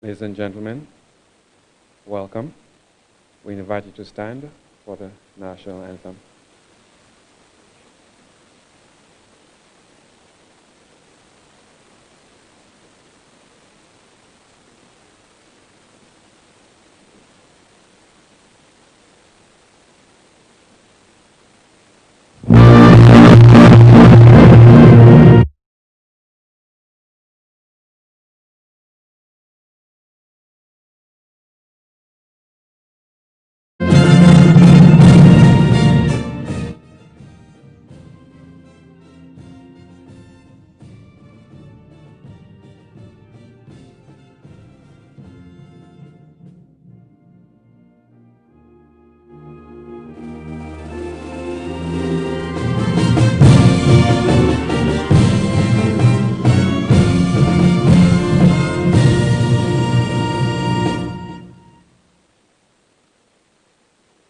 Ladies and gentlemen, welcome. We invite you to stand for the national anthem.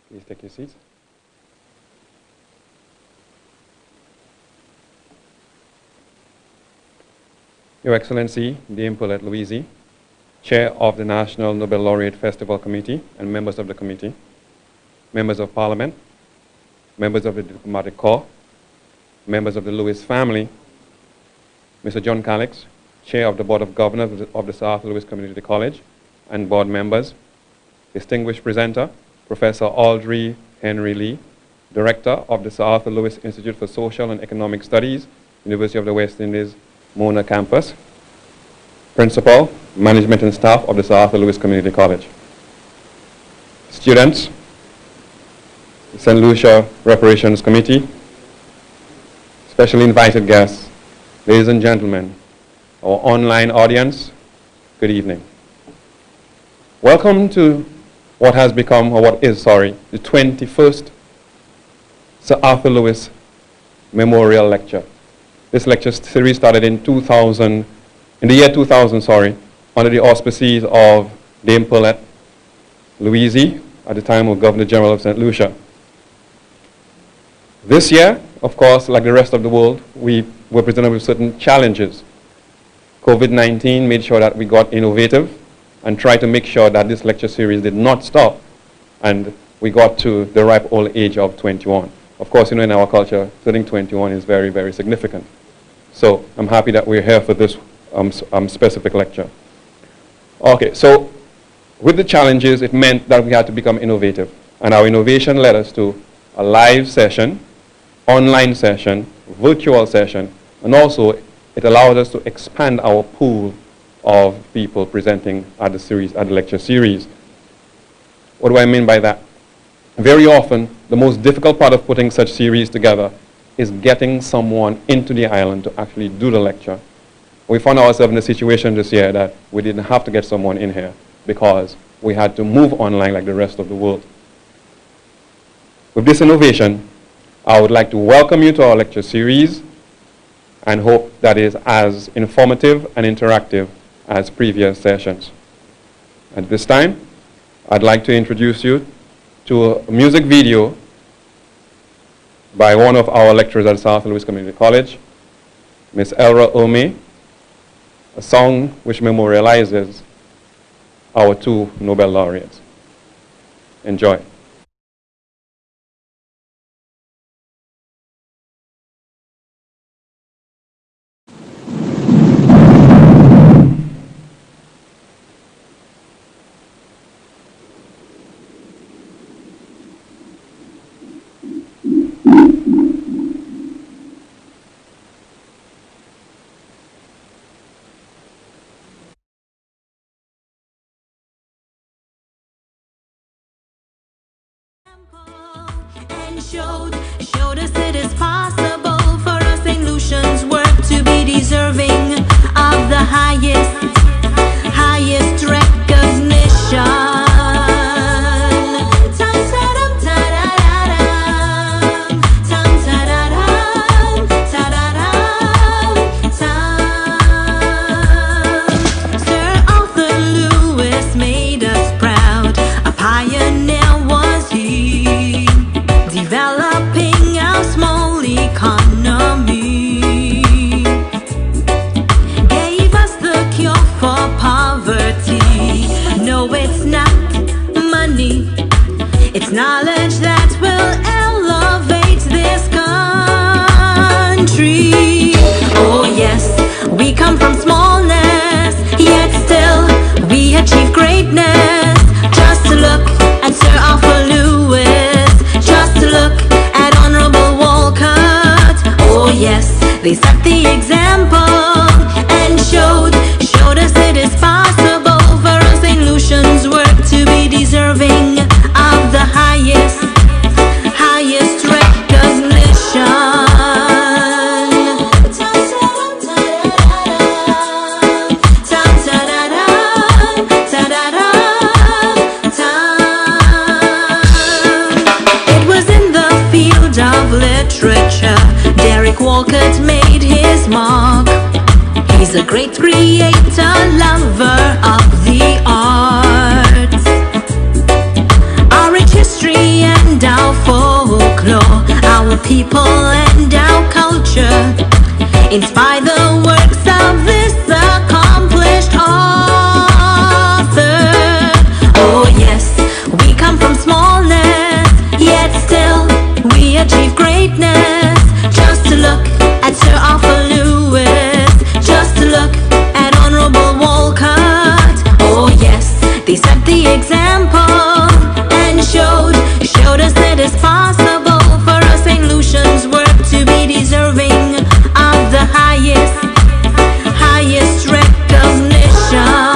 Please take your seats. Your Excellency, Dame Paulette Louise, Chair of the National Nobel Laureate Festival Committee and members of the committee, members of Parliament, members of the Diplomatic Corps, members of the Lewis family, Mr. John Calix, Chair of the Board of Governors of the South Lewis Community College, and board members, distinguished presenter, Professor Audrey Henry, Director of the Sir Arthur Lewis Institute for Social and Economic Studies, University of the West Indies, Mona Campus, Principal, Management and Staff of the Sir Arthur Lewis Community College, students, the St. Lucia Reparations Committee, specially invited guests, ladies and gentlemen, our online audience, good evening. Welcome to what has become, or what is, sorry, the 21st Sir Arthur Lewis Memorial Lecture. This lecture series started in the year 2000, under the auspices of Dame Paulette Louise, at the time of Governor General of St. Lucia. This year, of course, like the rest of the world, we were presented with certain challenges. COVID-19 made sure that we got innovative and tried to make sure that this lecture series did not stop, and we got to the ripe old age of 21. Of course, you know, in our culture, turning 21 is very, very significant. So I'm happy that we're here for this specific lecture. Okay, so with the challenges, it meant that we had to become innovative. And our innovation led us to a live session, online session, virtual session, and also it allowed us to expand our pool of people presenting at the lecture series. What do I mean by that? Very often, the most difficult part of putting such series together is getting someone into the island to actually do the lecture. We found ourselves in a situation this year that we didn't have to get someone in here because we had to move online like the rest of the world. With this innovation, I would like to welcome you to our lecture series and hope that is as informative and interactive as previous sessions. At this time, I'd like to introduce you to a music video by one of our lecturers at South Lewis Community College, Miss Elra Ome, a song which memorializes our two Nobel laureates. Enjoy. And showed us it is possible for us St. Lucians work to be deserving of the highest recognition. Sir Arthur Lewis made us proud, a pioneer was he, developing our small knowledge that will elevate this country. Oh yes, we come from smallness, yet still we achieve greatness. Just look at Sir Arthur Lewis, just look at Honorable Walcott. Oh yes, they set the example and showed us it is possible for us St. Lucians work to be deserving of the highest recognition. It was in the field of literature Derek Walcott made his mark. He's a great creator, lover of the arts. Our rich history and our folklore, our people and our culture, inspire the works of this accomplished author. Oh yes, we come from smallness, yet still we achieve greatness. Just look at Sir Arthur Lewis, just look at Honorable Walcott. Oh yes, they set the example and showed us that it's possible for us St. Lucians work to be deserving of the highest recognition.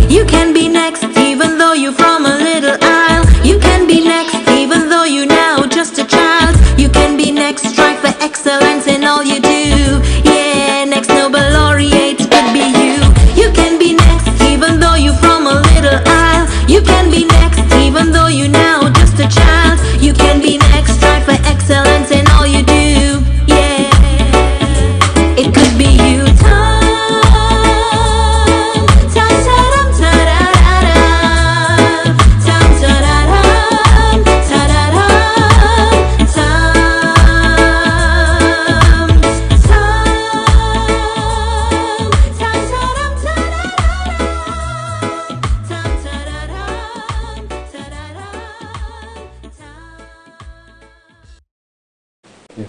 You can be next even though you're from a little isle. You can be next even though you're now just a child. You can be next, strive for excellence in all you do. Yeah, next Nobel laureate could be you. You can be next even though you're from a little isle. You can be next even though you're now just a child. You can be next, strive for excellence in all you do. Yeah, it could be you.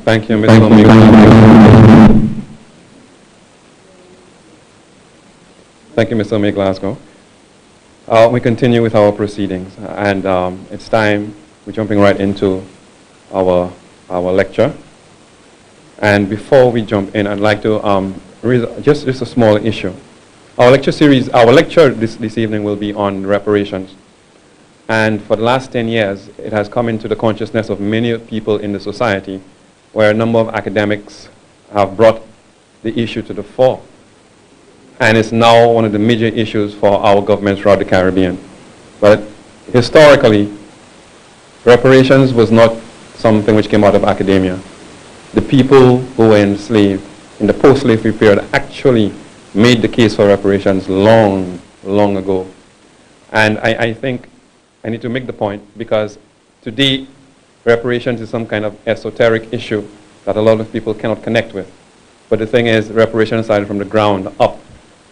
Thank you, Mr. Omega. Thank you, Mr. Omega Glasgow. We continue with our proceedings, and it's time. We're jumping right into our lecture. And before we jump in, I'd like to raise just a small issue. Our lecture this evening will be on reparations. And for the last 10 years, it has come into the consciousness of many people in the society, where a number of academics have brought the issue to the fore. And it's now one of the major issues for our governments throughout the Caribbean. But historically, reparations was not something which came out of academia. The people who were enslaved in the post-slavery period actually made the case for reparations long, long ago. And I think I need to make the point, because today reparations is some kind of esoteric issue that a lot of people cannot connect with. But the thing is, reparations started from the ground up,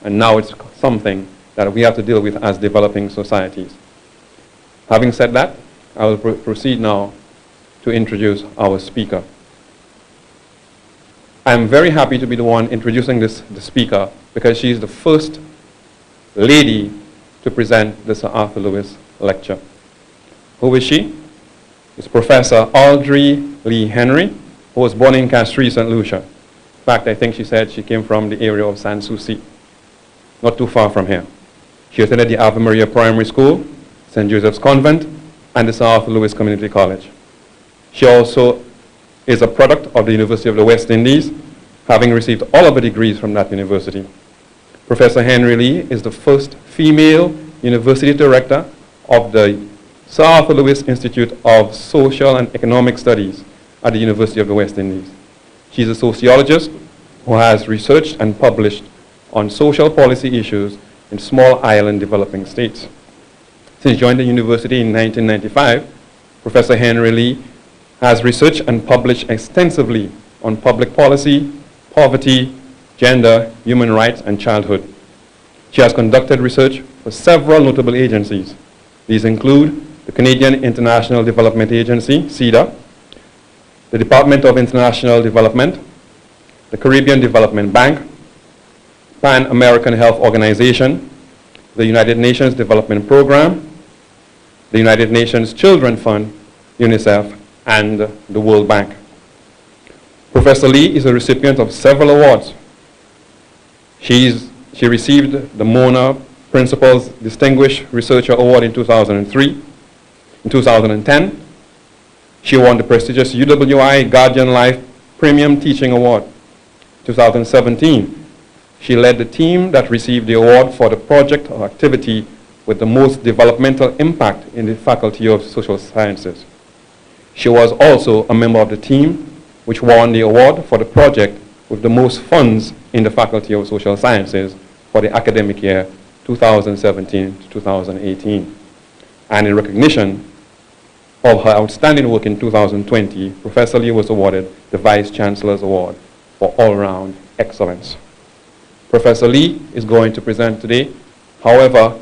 and now it's something that we have to deal with as developing societies. Having said that, I will proceed now to introduce our speaker. I'm very happy to be the one introducing the speaker, because she is the first lady to present the Sir Arthur Lewis lecture. Who is she? It's Professor Audrey Lee Henry, who was born in Castries, St. Lucia. In fact, I think she said she came from the area of Sans Souci, not too far from here. She attended the Ave Maria Primary School, St. Joseph's Convent, and the Sir Arthur Lewis Community College. She also is a product of the University of the West Indies, having received all of her degrees from that university. Professor Henry Lee is the first female university director of the Sir Arthur Lewis Institute of Social and Economic Studies at the University of the West Indies. She's a sociologist who has researched and published on social policy issues in small island developing states. Since joining the university in 1995, Professor Henry Lee has researched and published extensively on public policy, poverty, gender, human rights, and childhood. She has conducted research for several notable agencies. These include the Canadian International Development Agency, CIDA, the Department of International Development, the Caribbean Development Bank, Pan American Health Organization, the United Nations Development Program, the United Nations Children Fund, UNICEF, and the World Bank. Professor Lee is a recipient of several awards. She received the Mona Principal's Distinguished Researcher Award in 2003. In 2010, she won the prestigious UWI Guardian Life Premium Teaching Award. 2017, she led the team that received the award for the project or activity with the most developmental impact in the Faculty of Social Sciences. She was also a member of the team which won the award for the project with the most funds in the Faculty of Social Sciences for the academic year 2017 to 2018. And in recognition of her outstanding work in 2020, Professor Lee was awarded the Vice Chancellor's Award for all-round excellence. Professor Lee is going to present today. However,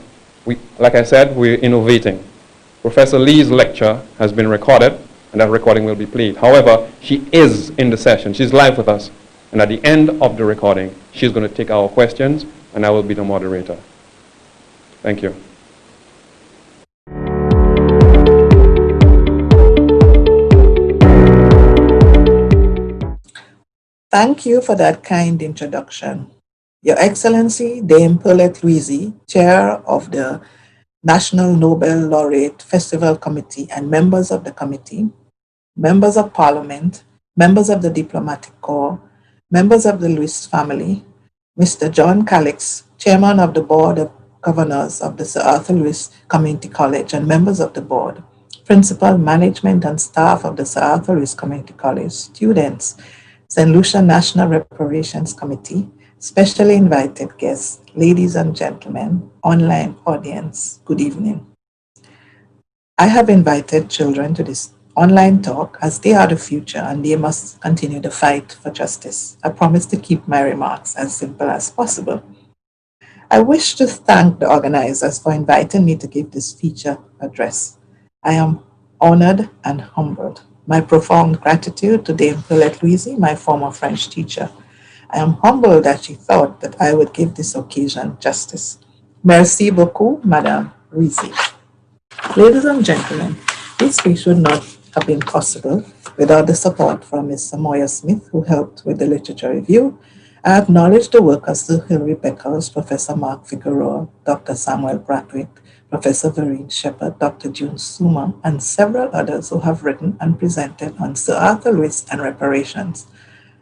like I said, we're innovating. Professor Lee's lecture has been recorded, and that recording will be played. However, she is in the session. She's live with us. And at the end of the recording, she's going to take our questions, and I will be the moderator. Thank you. Thank you for that kind introduction. Your Excellency, Dame Paulette Louise, Chair of the National Nobel Laureate Festival Committee and members of the committee, members of Parliament, members of the Diplomatic Corps, members of the Lewis family, Mr. John Calix, Chairman of the Board of Governors of the Sir Arthur Lewis Community College and members of the board, principal, management, and staff of the Sir Arthur Lewis Community College, students, St. Lucia National Reparations Committee, specially invited guests, ladies and gentlemen, online audience, good evening. I have invited children to this online talk as they are the future and they must continue the fight for justice. I promise to keep my remarks as simple as possible. I wish to thank the organizers for inviting me to give this feature address. I am honored and humbled. My profound gratitude to Dame Paulette Louise, my former French teacher. I am humbled that she thought that I would give this occasion justice. Merci beaucoup, Madame Louise. Ladies and gentlemen, this speech would not have been possible without the support from Ms. Samoya Smith, who helped with the literature review. I acknowledge the work of Sir Hilary Beckles, Professor Mark Figueroa, Dr. Samuel Bradford, Professor Vereen Shepherd, Dr. June Suma, and several others who have written and presented on Sir Arthur Lewis and reparations.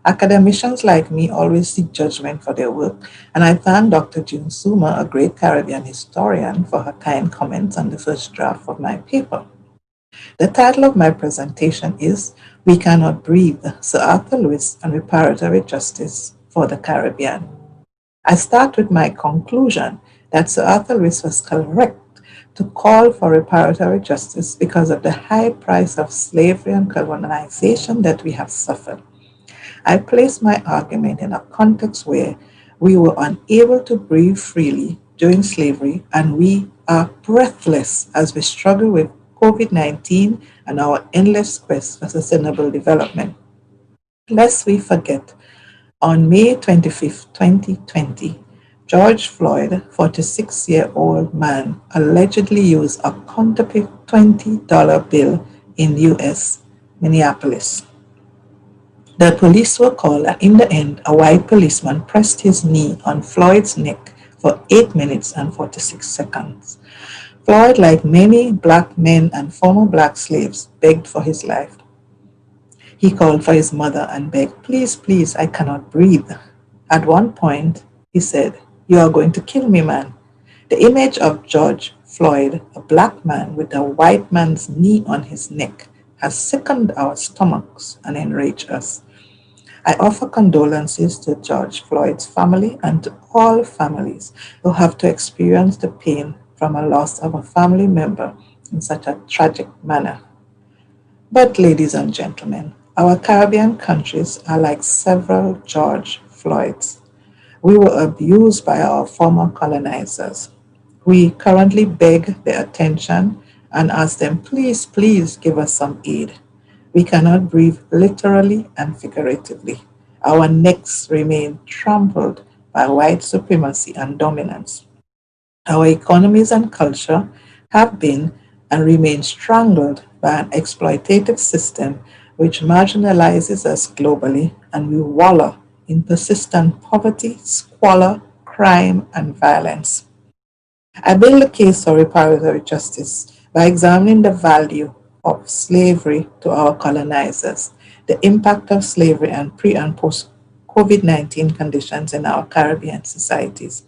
Academicians like me always seek judgment for their work, and I thank Dr. June Suma, a great Caribbean historian, for her kind comments on the first draft of my paper. The title of my presentation is We Cannot Breathe, Sir Arthur Lewis and Reparatory Justice for the Caribbean. I start with my conclusion that Sir Arthur Lewis was correct to call for reparatory justice because of the high price of slavery and colonization that we have suffered. I place my argument in a context where we were unable to breathe freely during slavery and we are breathless as we struggle with COVID-19 and our endless quest for sustainable development. Lest we forget, on May 25, 2020, George Floyd, 46-year-old man, allegedly used a counterfeit $20 bill in U.S. Minneapolis. The police were called, and in the end, a white policeman pressed his knee on Floyd's neck for 8 minutes and 46 seconds. Floyd, like many black men and former black slaves, begged for his life. He called for his mother and begged, "Please, please, I cannot breathe." At one point, he said, "You are going to kill me, man." The image of George Floyd, a black man with a white man's knee on his neck, has sickened our stomachs and enraged us. I offer condolences to George Floyd's family and to all families who have to experience the pain from a loss of a family member in such a tragic manner. But, ladies and gentlemen, our Caribbean countries are like several George Floyds. We were abused by our former colonizers. We currently beg their attention and ask them, please, please give us some aid. We cannot breathe literally and figuratively. Our necks remain trampled by white supremacy and dominance. Our economies and culture have been and remain strangled by an exploitative system which marginalizes us globally, and we wallow in persistent poverty, squalor, crime, and violence. I build a case for reparatory justice by examining the value of slavery to our colonizers, the impact of slavery and pre and post COVID-19 conditions in our Caribbean societies.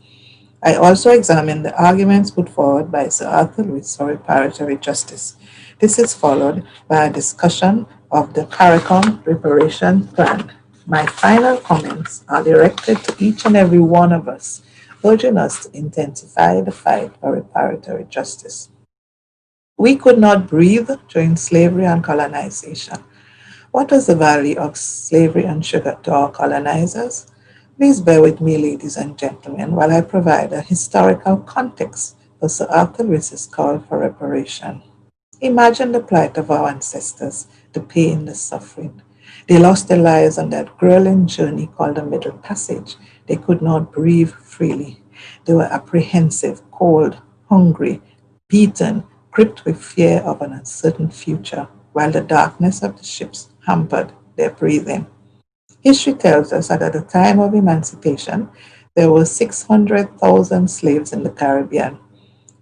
I also examine the arguments put forward by Sir Arthur Lewis for reparatory justice. This is followed by a discussion of the CARICOM reparation plan. My final comments are directed to each and every one of us, urging us to intensify the fight for reparatory justice. We could not breathe during slavery and colonization. What was the value of slavery and sugar to our colonizers? Please bear with me, ladies and gentlemen, while I provide a historical context for Sir Arthur Lewis's call for reparation. Imagine the plight of our ancestors, the pain, the suffering. They lost their lives on that grueling journey called the Middle Passage. They could not breathe freely. They were apprehensive, cold, hungry, beaten, gripped with fear of an uncertain future, while the darkness of the ships hampered their breathing. History tells us that at the time of emancipation, there were 600,000 slaves in the Caribbean.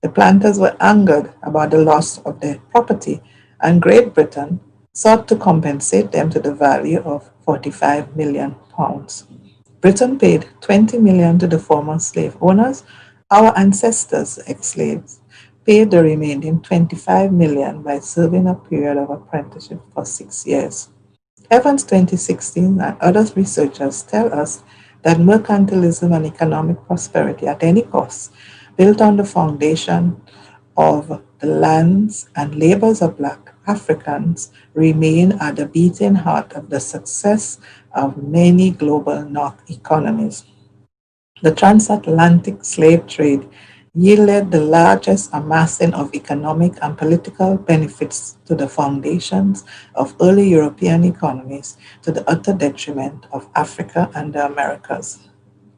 The planters were angered about the loss of their property, and Great Britain sought to compensate them to the value of £45 million. Britain paid $20 million to the former slave owners. Our ancestors, ex-slaves, paid the remaining $25 million by serving a period of apprenticeship for 6 years. Evans 2016 and other researchers tell us that mercantilism and economic prosperity at any cost, built on the foundation of the lands and labors of Black Africans, remain at the beating heart of the success of many global North economies. The transatlantic slave trade yielded the largest amassing of economic and political benefits to the foundations of early European economies, to the utter detriment of Africa and the Americas.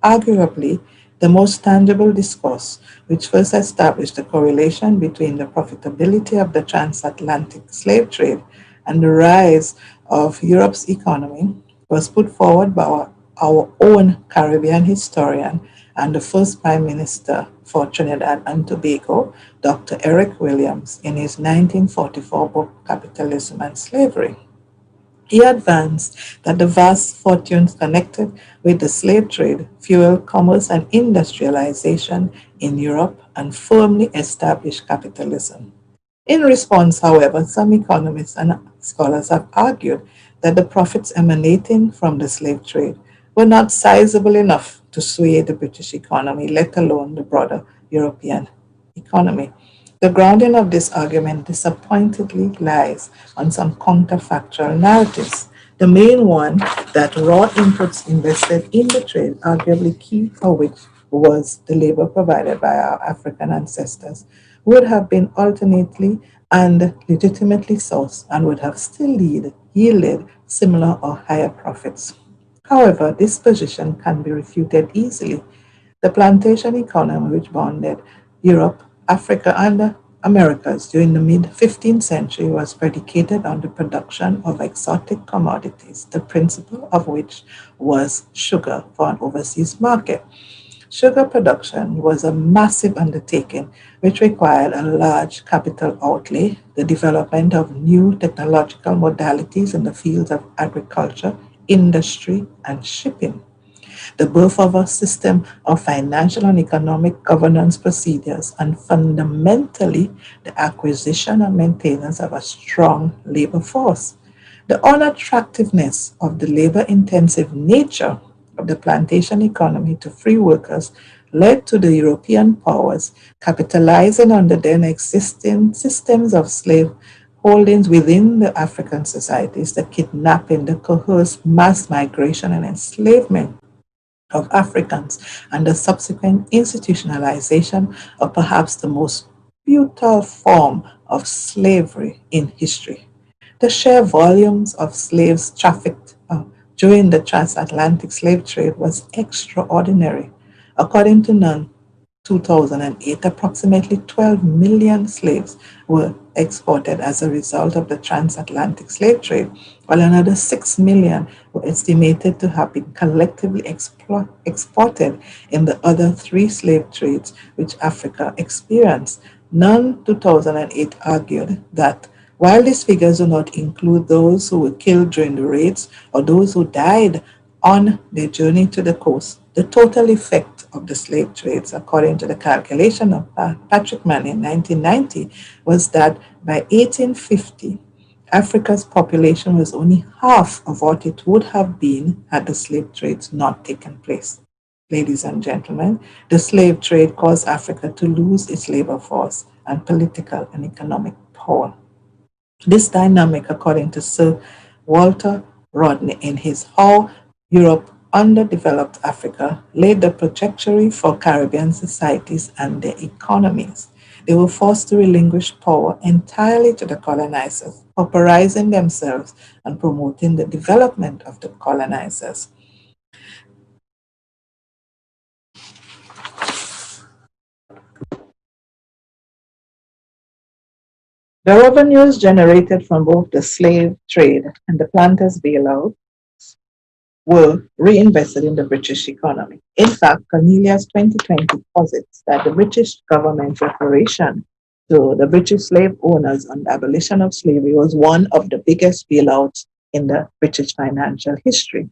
Arguably, the most tangible discourse, which first established the correlation between the profitability of the transatlantic slave trade and the rise of Europe's economy, was put forward by our own Caribbean historian and the first Prime Minister for Trinidad and Tobago, Dr. Eric Williams, in his 1944 book, Capitalism and Slavery. He advanced that the vast fortunes connected with the slave trade fueled commerce and industrialization in Europe and firmly established capitalism. In response, however, some economists and scholars have argued that the profits emanating from the slave trade were not sizable enough to sway the British economy, let alone the broader European economy. The grounding of this argument disappointingly lies on some counterfactual narratives. The main one, that raw inputs invested in the trade, arguably key for which was the labor provided by our African ancestors, would have been alternately and legitimately sourced and would have still yielded similar or higher profits. However, this position can be refuted easily. The plantation economy, which bounded Europe, Africa, and the Americas during the mid-15th century, was predicated on the production of exotic commodities, the principal of which was sugar for an overseas market. Sugar production was a massive undertaking which required a large capital outlay, the development of new technological modalities in the fields of agriculture, industry, and shipping. The birth of a system of financial and economic governance procedures, and fundamentally the acquisition and maintenance of a strong labor force. The unattractiveness of the labor-intensive nature of the plantation economy to free workers led to the European powers capitalizing on the then existing systems of slaveholding holdings within the African societies, the kidnapping, the coerced mass migration and enslavement of Africans, and the subsequent institutionalization of perhaps the most brutal form of slavery in history. The sheer volumes of slaves trafficked during the transatlantic slave trade was extraordinary. According to Nunn, 2008, approximately 12 million slaves were exported as a result of the transatlantic slave trade, while another 6 million were estimated to have been collectively exported in the other three slave trades which Africa experienced. Nunn 2008 argued that while these figures do not include those who were killed during the raids or those who died on their journey to the coast, the total effect of the slave trades, according to the calculation of Patrick Mann in 1990, was that by 1850, Africa's population was only half of what it would have been had the slave trades not taken place. Ladies and gentlemen, the slave trade caused Africa to lose its labor force and political and economic power. This dynamic, according to Sir Walter Rodney in his How Europe Underdeveloped Africa, laid the trajectory for Caribbean societies and their economies. They were forced to relinquish power entirely to the colonizers, pauperizing themselves and promoting the development of the colonizers. The revenues generated from both the slave trade and the planters' bailout were reinvested in the British economy. In fact, Cornelius 2020 posits that the British government reparation to the British slave owners on the abolition of slavery was one of the biggest bailouts in the British financial history.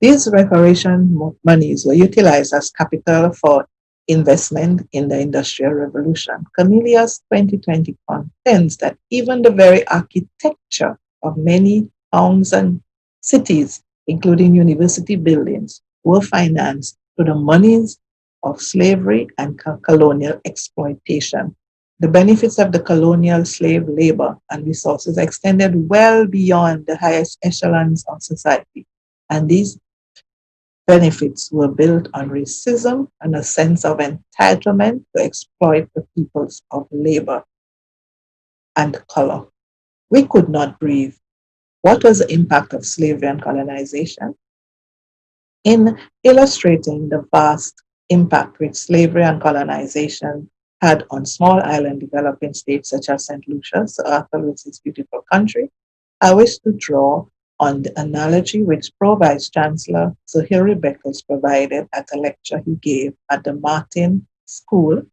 These reparation monies were utilized as capital for investment in the Industrial Revolution. Cornelius 2020 contends that even the very architecture of many towns and cities, including university buildings, were financed through the monies of slavery and colonial exploitation. The benefits of the colonial slave labor and resources extended well beyond the highest echelons of society, and these benefits were built on racism and a sense of entitlement to exploit the peoples of labor and color. We could not breathe. What was the impact of slavery and colonization? In illustrating the vast impact which slavery and colonization had on small island developing states such as St. Lucia, Sir Arthur Wilson's beautiful country, I wish to draw on the analogy which Pro Vice Chancellor Sir Hilary Beckles provided at a lecture he gave at the Martin School,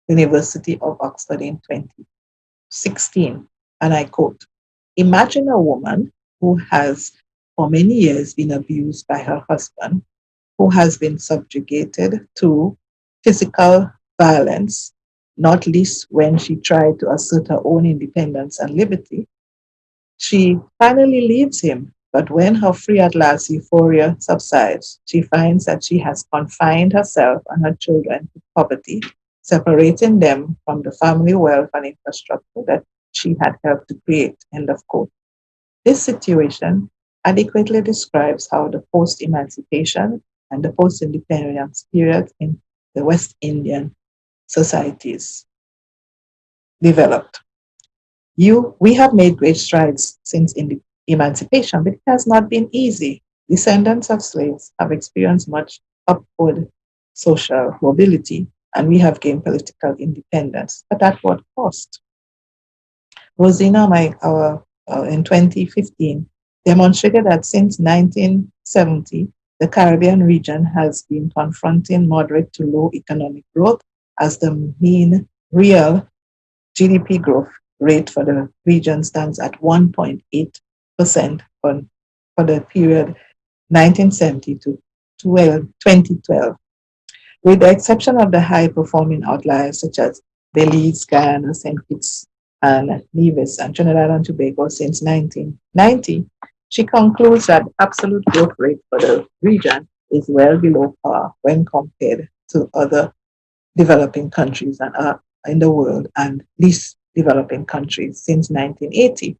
University of Oxford in 2016. And I quote, "Imagine a woman who has for many years been abused by her husband, who has been subjugated to physical violence, not least when she tried to assert her own independence and liberty. She finally leaves him, but when her free at last euphoria subsides, she finds that she has confined herself and her children to poverty, separating them from the family wealth and infrastructure that she had helped to create." End of quote. This situation adequately describes how the post-emancipation and the post-independence period in the West Indian societies developed. We have made great strides since emancipation, but it has not been easy. Descendants of slaves have experienced much upward social mobility, and we have gained political independence. But at what cost? Rosina, in 2015, demonstrated that since 1970, the Caribbean region has been confronting moderate to low economic growth as the mean real GDP growth rate for the region stands at 1.8% for the period 1970 to 2012. With the exception of the high-performing outliers such as Belize, Guyana, St. Kitts and Nevis, and Trinidad and Tobago since 1990, she concludes that the absolute growth rate for the region is well below par when compared to other developing countries in the world, and least developing countries since 1980.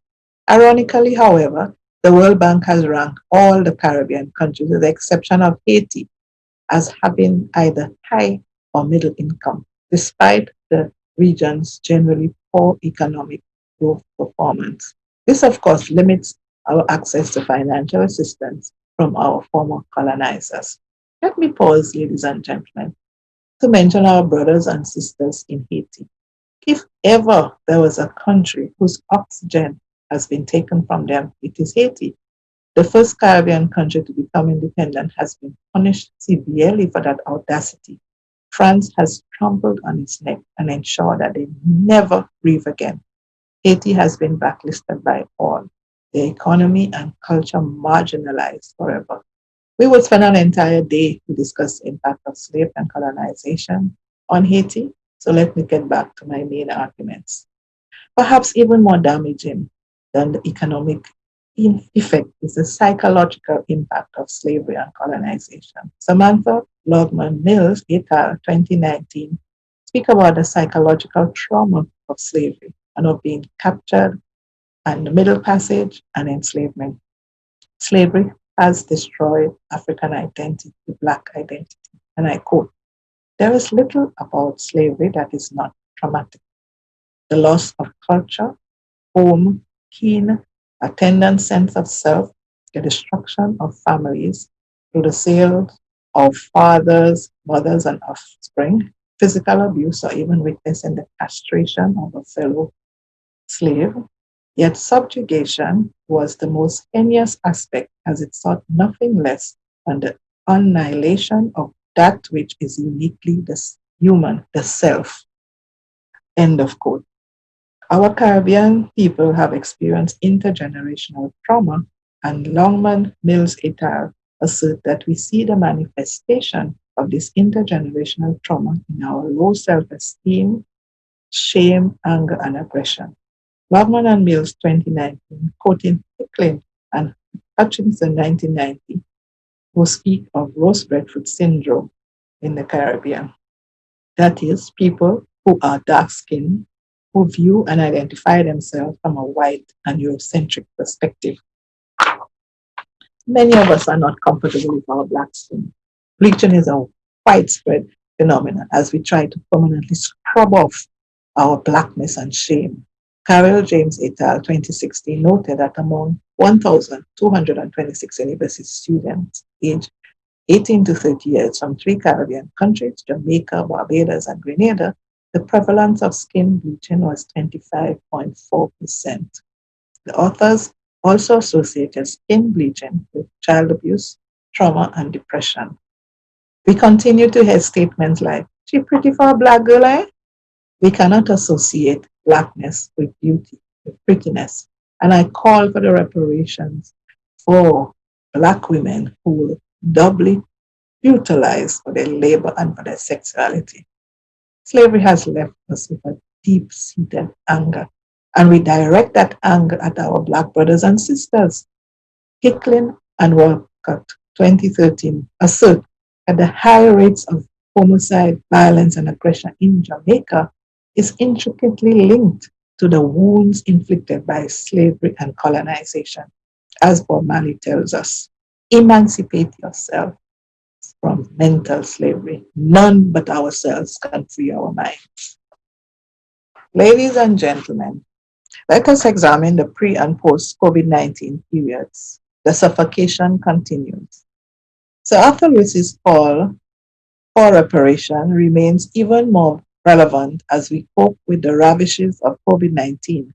Ironically, however, the World Bank has ranked all the Caribbean countries, with the exception of Haiti, as having either high or middle income, despite the region's generally poor economic growth performance. This, of course, limits our access to financial assistance from our former colonizers. Let me pause, ladies and gentlemen, to mention our brothers and sisters in Haiti. If ever there was a country whose oxygen has been taken from them, it is Haiti. The first Caribbean country to become independent has been punished severely for that audacity. France has trampled on its neck and ensured that they never breathe again. Haiti has been blacklisted by all, their economy and culture marginalized forever. We would spend an entire day to discuss the impact of slavery and colonization on Haiti, so let me get back to my main arguments. Perhaps even more damaging than the economic effect is the psychological impact of slavery and colonization. Samantha Logman Mills, et al., 2019, speak about the psychological trauma of slavery and of being captured and the Middle Passage and enslavement. Slavery has destroyed African identity, Black identity. And I quote, "There is little about slavery that is not traumatic. The loss of culture, home, keen, attendant sense of self, the destruction of families through the sale of fathers, mothers, and offspring, physical abuse, or even witnessing the castration of a fellow slave. Yet subjugation was the most heinous aspect, as it sought nothing less than the annihilation of that which is uniquely the human, the self." End of quote. Our Caribbean people have experienced intergenerational trauma, and Longman Mills et al. Assert that we see the manifestation of this intergenerational trauma in our low self-esteem, shame, anger, and aggression. Longman and Mills 2019, quoting Hicklin and Hutchinson 1990, who speak of Roast Bradford syndrome in the Caribbean. That is, people who are dark-skinned, who view and identify themselves from a white and Eurocentric perspective. Many of us are not comfortable with our black skin. Bleaching is a widespread phenomenon as we try to permanently scrub off our blackness and shame. Carol James et al. 2016 noted that among 1,226 university students aged 18 to 30 years from 3 Caribbean countries, Jamaica, Barbados, and Grenada, the prevalence of skin bleaching was 25.4%. The authors also associated skin bleaching with child abuse, trauma, and depression. We continue to hear statements like, "She pretty for a black girl, eh?" We cannot associate blackness with beauty, with prettiness. And I call for the reparations for black women who will doubly brutalized for their labor and for their sexuality. Slavery has left us with a deep-seated anger, and we direct that anger at our black brothers and sisters. Hicklin and Walcott, 2013, assert that the high rates of homicide, violence, and aggression in Jamaica is intricately linked to the wounds inflicted by slavery and colonization. As Bob Marley tells us, emancipate yourself from mental slavery. None but ourselves can free our minds. Ladies and gentlemen, let us examine the pre and post COVID-19 periods. The suffocation continues. Sir Arthur Lewis's call for reparation remains even more relevant as we cope with the ravages of COVID-19.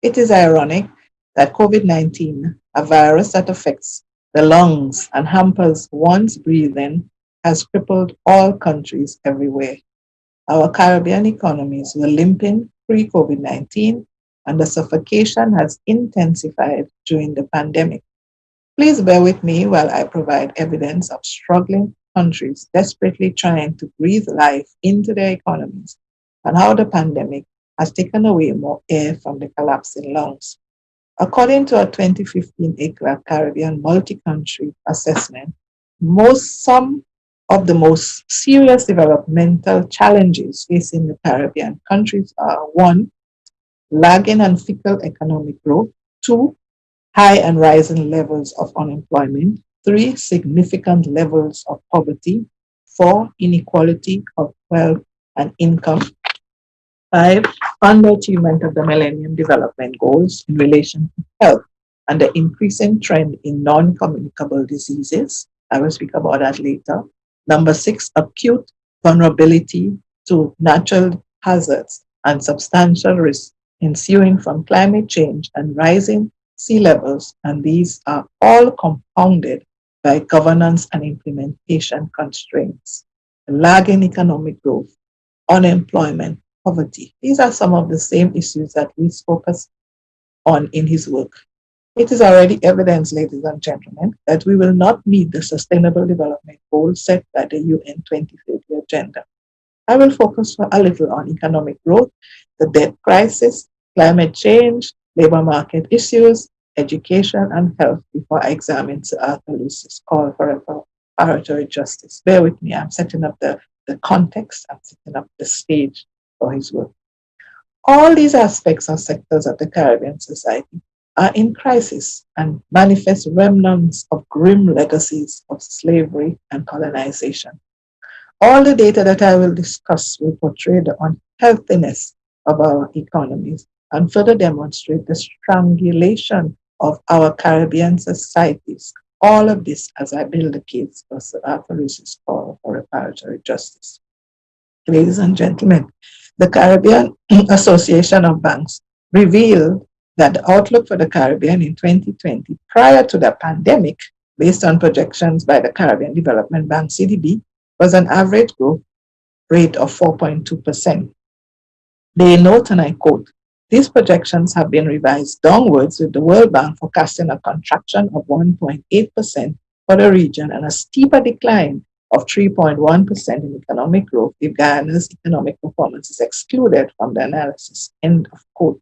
It is ironic that COVID-19, a virus that affects the lungs and hampers one's breathing, has crippled all countries everywhere. Our Caribbean economies were limping pre-COVID-19, and the suffocation has intensified during the pandemic. Please bear with me while I provide evidence of struggling countries desperately trying to breathe life into their economies and how the pandemic has taken away more air from the collapsing lungs. According to a 2015 ICRA Caribbean multi-country assessment, some of the most serious developmental challenges facing the Caribbean countries are: 1, lagging and fickle economic growth. 2, high and rising levels of unemployment. 3, significant levels of poverty. 4, inequality of wealth and income. 5, underachievement of the Millennium Development Goals in relation to health and the increasing trend in non-communicable diseases. I will speak about that later. Number 6, acute vulnerability to natural hazards and substantial risks ensuing from climate change and rising sea levels, and these are all compounded by governance and implementation constraints. Lagging economic growth, unemployment, poverty. These are some of the same issues that we focus on in his work. It is already evidence, ladies and gentlemen, that we will not meet the Sustainable Development Goals set by the UN 2030 agenda. I will focus for a little on economic growth, the debt crisis, climate change, labor market issues, education, and health before I examine Sir Arthur Lewis's call for reparatory justice. Bear with me, I'm setting up the context, I'm setting up the stage for his work. All these aspects or sectors of the Caribbean society are in crisis and manifest remnants of grim legacies of slavery and colonization. All the data that I will discuss will portray the unhealthiness of our economies and further demonstrate the strangulation of our Caribbean societies. All of this as I build the case for Sir Arthur Lewis's call for reparatory justice. Ladies and gentlemen, the Caribbean Association of Banks revealed that the outlook for the Caribbean in 2020, prior to the pandemic, based on projections by the Caribbean Development Bank, CDB, was an average growth rate of 4.2%. They note, and I quote, these projections have been revised downwards with the World Bank forecasting a contraction of 1.8% for the region and a steeper decline of 3.1% in economic growth if Guyana's economic performance is excluded from the analysis. End of quote.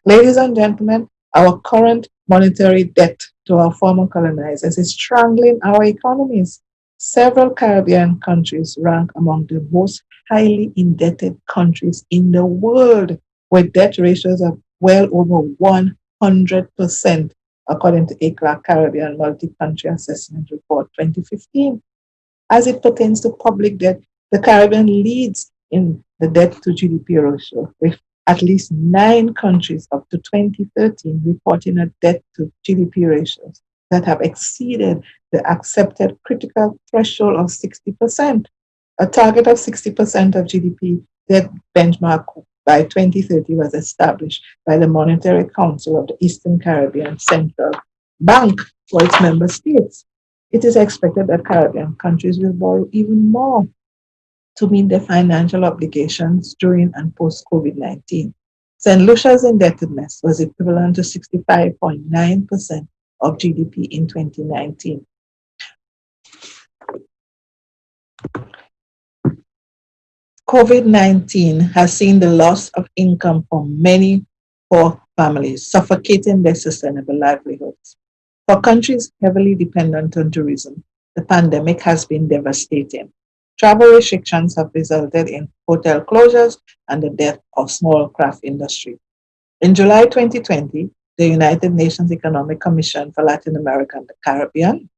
Ladies and gentlemen, our current monetary debt to our former colonizers is strangling our economies. Several Caribbean countries rank among the most highly indebted countries in the world, with debt ratios of well over 100%, according to ACLA Caribbean Multi-Country Assessment Report 2015. As it pertains to public debt, the Caribbean leads in the debt to GDP ratio, with at least 9 countries up to 2013 reporting a debt to GDP ratios that have exceeded the accepted critical threshold of 60%. A target of 60% of GDP debt benchmark by 2030 was established by the Monetary Council of the Eastern Caribbean Central Bank for its member states. It is expected that Caribbean countries will borrow even more to meet their financial obligations during and post-COVID-19. St. Lucia's indebtedness was equivalent to 65.9% of GDP in 2019. COVID-19 has seen the loss of income for many poor families, suffocating their sustainable livelihoods. For countries heavily dependent on tourism, the pandemic has been devastating. Travel restrictions have resulted in hotel closures and the death of small craft industry. In July 2020, the United Nations Economic Commission for Latin America and the Caribbean,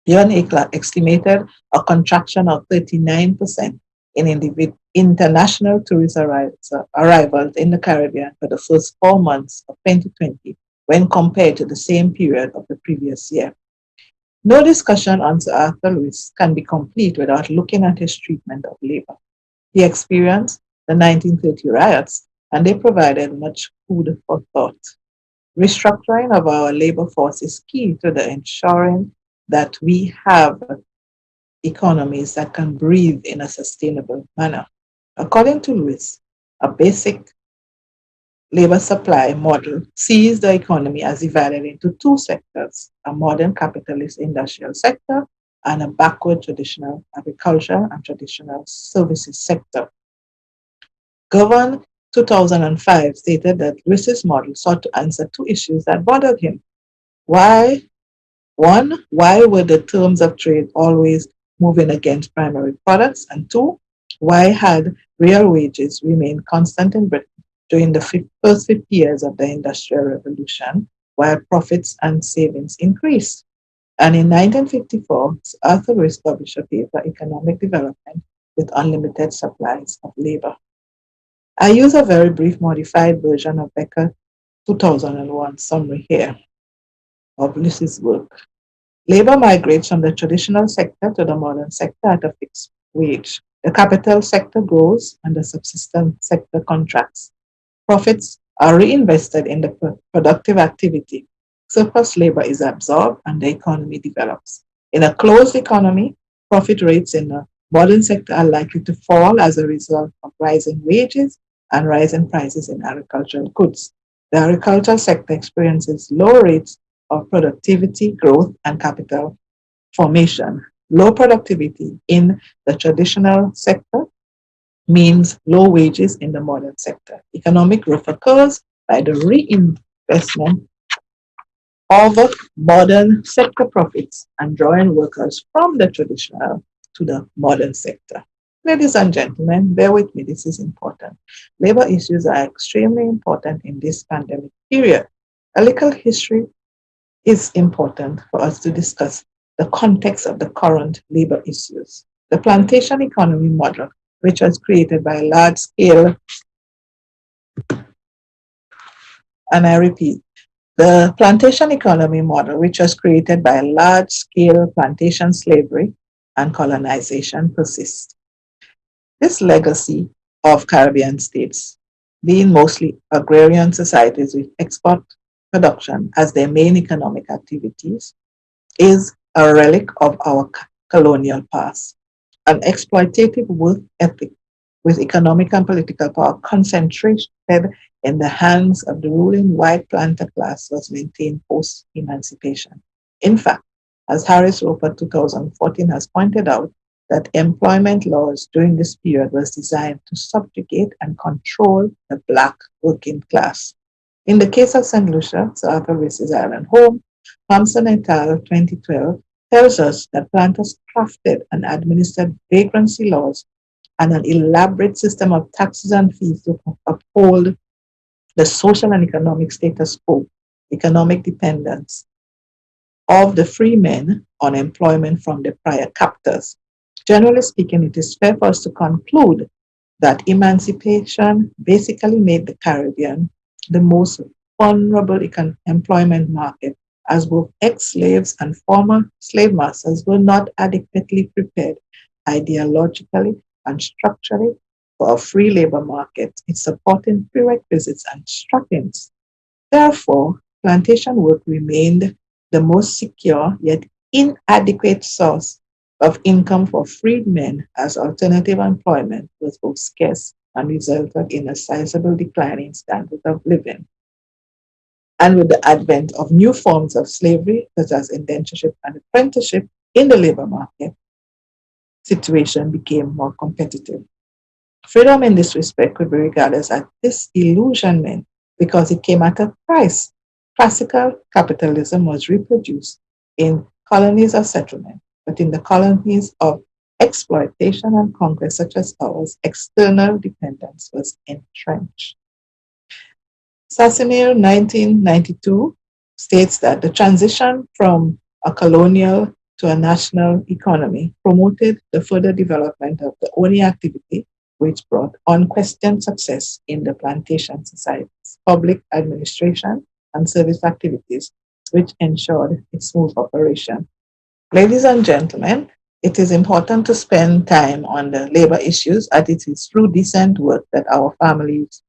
UNACLA, estimated a contraction of 39% in international tourist arrivals in the Caribbean for the first 4 months of 2020 when compared to the same period of the previous year. No discussion on Sir Arthur Lewis can be complete without looking at his treatment of labor. He experienced the 1930 riots, and they provided much food for thought. Restructuring of our labor force is key to the ensuring that we have economies that can breathe in a sustainable manner. According to Lewis, a basic labor supply model sees the economy as divided into 2 sectors, a modern capitalist industrial sector and a backward traditional agriculture and traditional services sector. Govern 2005 stated that Lewis's model sought to answer 2 issues that bothered him. Why were the terms of trade always moving against primary products? And 2, why had real wages remained constant in Britain during the first 50 years of the Industrial Revolution, while profits and savings increased. And in 1954, Arthur Rice published a paper, Economic Development with Unlimited Supplies of Labor. I use a very brief modified version of Becker 2001 summary here of Lucie's work. Labor migrates from the traditional sector to the modern sector at a fixed wage. The capital sector grows and the subsistence sector contracts. Profits are reinvested in the productive activity. Surplus labor is absorbed and the economy develops. In a closed economy, profit rates in the modern sector are likely to fall as a result of rising wages and rising prices in agricultural goods. The agricultural sector experiences low rates of productivity growth and capital formation. Low productivity in the traditional sector means low wages in the modern sector. Economic growth occurs by the reinvestment of modern sector profits and drawing workers from the traditional to the modern sector. Ladies and gentlemen, bear with me, this is important. Labor issues are extremely important in this pandemic period. A little history is important for us to discuss the context of the current labor issues. The plantation economy model, which was created by a large scale, and I repeat, the plantation economy model, which was created by large scale plantation slavery and colonization, persists. This legacy of Caribbean states, being mostly agrarian societies with export production as their main economic activities, is a relic of our colonial past. An exploitative work ethic with economic and political power concentrated in the hands of the ruling white planter class was maintained post-emancipation. In fact, as Harris Roper 2014 has pointed out, that employment laws during this period was designed to subjugate and control the Black working class. In the case of St. Lucia, Sir Arthur Rice's island home, Thompson et al. 2012 tells us that planters crafted and administered vagrancy laws and an elaborate system of taxes and fees to uphold the social and economic status quo, economic dependence of the free men on employment from the prior captors. Generally speaking, it is fair for us to conclude that emancipation basically made the Caribbean the most vulnerable employment market, as both ex-slaves and former slave masters were not adequately prepared ideologically and structurally for a free labor market, its supporting prerequisites and trappings. Therefore, plantation work remained the most secure yet inadequate source of income for freedmen, as alternative employment was both scarce and resulted in a sizable decline in standard of living. And with the advent of new forms of slavery, such as indentureship and apprenticeship in the labor market, situation became more competitive. Freedom in this respect could be regarded as a disillusionment because it came at a price. Classical capitalism was reproduced in colonies of settlement, but in the colonies of exploitation and conquest such as ours, external dependence was entrenched. Sassoon 1992 states that the transition from a colonial to a national economy promoted the further development of the owning activity, which brought unquestioned success in the plantation societies, public administration, and service activities, which ensured its smooth operation. Ladies and gentlemen, it is important to spend time on the labor issues, as it is through decent work that our families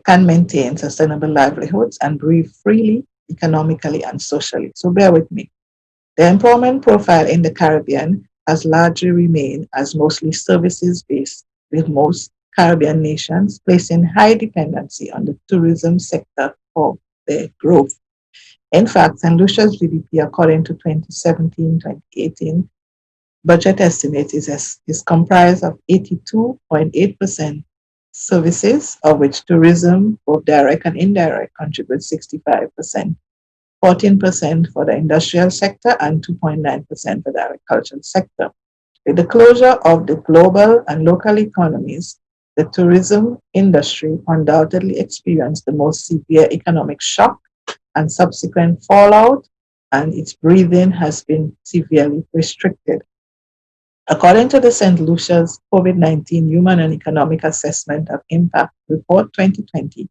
can maintain sustainable livelihoods and breathe freely, economically and socially. So bear with me. The employment profile in the Caribbean has largely remained as mostly services-based, with most Caribbean nations placing high dependency on the tourism sector for their growth. In fact, St. Lucia's GDP, according to 2017-2018 budget estimates, is comprised of 82.8% services, of which tourism, both direct and indirect, contributes 65%, 14% for the industrial sector, and 2.9% for the agricultural sector. With the closure of the global and local economies, the tourism industry undoubtedly experienced the most severe economic shock and subsequent fallout, and its breathing has been severely restricted. According to the St. Lucia's COVID-19 Human and Economic Assessment of Impact Report 2020,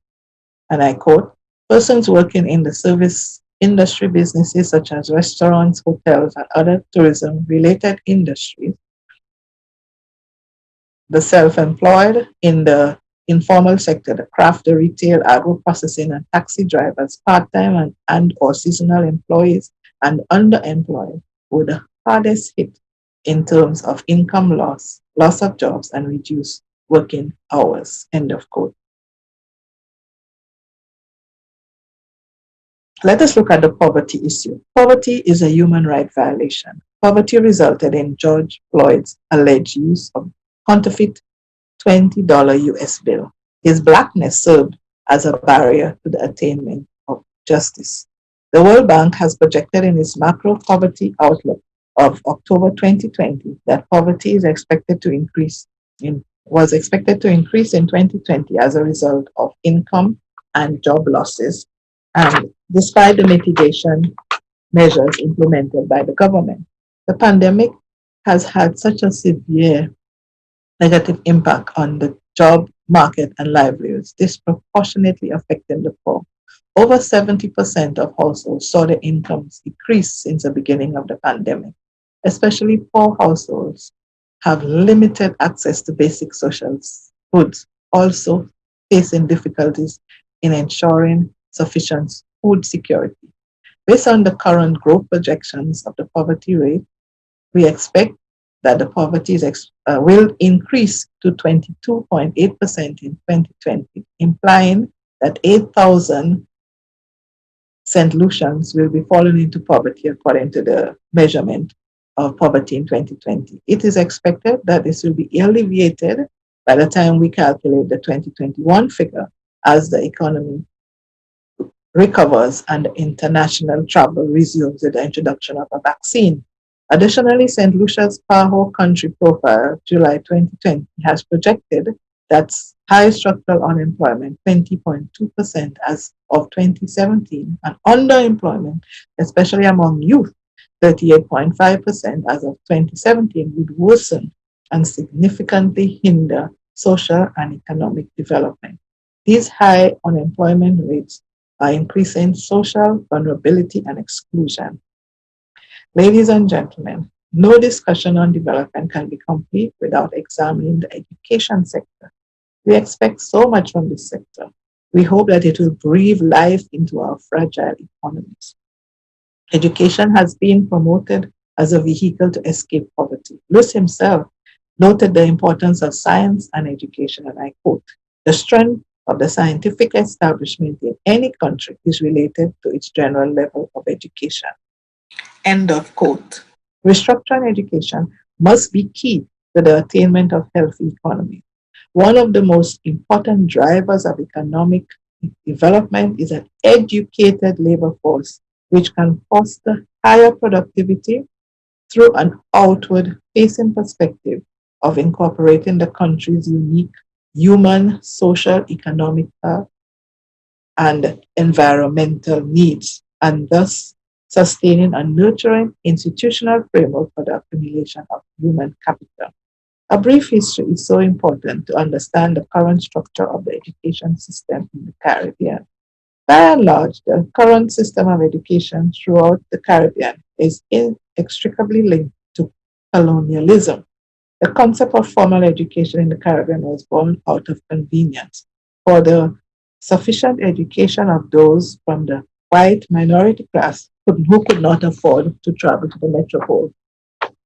and I quote, persons working in the service industry businesses such as restaurants, hotels, and other tourism-related industries, the self-employed in the informal sector, the craft, the retail, agro-processing, and taxi drivers, part-time and or seasonal employees, and underemployed were the hardest hit in terms of income loss, loss of jobs, and reduced working hours, end of quote. Let us look at the poverty issue. Poverty is a human right violation. Poverty resulted in George Floyd's alleged use of counterfeit $20 US bill. His blackness served as a barrier to the attainment of justice. The World Bank has projected in its macro poverty outlook of October 2020 that poverty is expected to increase was expected to increase in 2020 as a result of income and job losses, and despite the mitigation measures implemented by the government. The pandemic has had such a severe negative impact on the job market and livelihoods, disproportionately affecting the poor. Over 70% of households saw their incomes decrease since the beginning of the pandemic. Especially poor households have limited access to basic social goods, also facing difficulties in ensuring sufficient food security. Based on the current growth projections of the poverty rate, we expect that the poverty will increase to 22.8% in 2020, implying that 8,000 St. Lucians will be falling into poverty according to the measurement of poverty in 2020. It is expected that this will be alleviated by the time we calculate the 2021 figure as the economy recovers and international travel resumes with the introduction of a vaccine. Additionally, St. Lucia's PAHO country profile, July 2020, has projected that high structural unemployment, 20.2% as of 2017, and underemployment, especially among youth, 38.5% as of 2017, would worsen and significantly hinder social and economic development. These high unemployment rates are increasing social vulnerability and exclusion. Ladies and gentlemen, no discussion on development can be complete without examining the education sector. We expect so much from this sector. We hope that it will breathe life into our fragile economies. Education has been promoted as a vehicle to escape poverty. Lewis himself noted the importance of science and education, and I quote, "The strength of the scientific establishment in any country is related to its general level of education." End of quote. Restructuring education must be key to the attainment of healthy economy. One of the most important drivers of economic development is an educated labor force, which can foster higher productivity through an outward-facing perspective of incorporating the country's unique human, social, economic, and environmental needs, and thus sustaining and nurturing institutional framework for the accumulation of human capital. A brief history is so important to understand the current structure of the education system in the Caribbean. By and large, the current system of education throughout the Caribbean is inextricably linked to colonialism. The concept of formal education in the Caribbean was born out of convenience for the sufficient education of those from the white minority class who could not afford to travel to the metropole.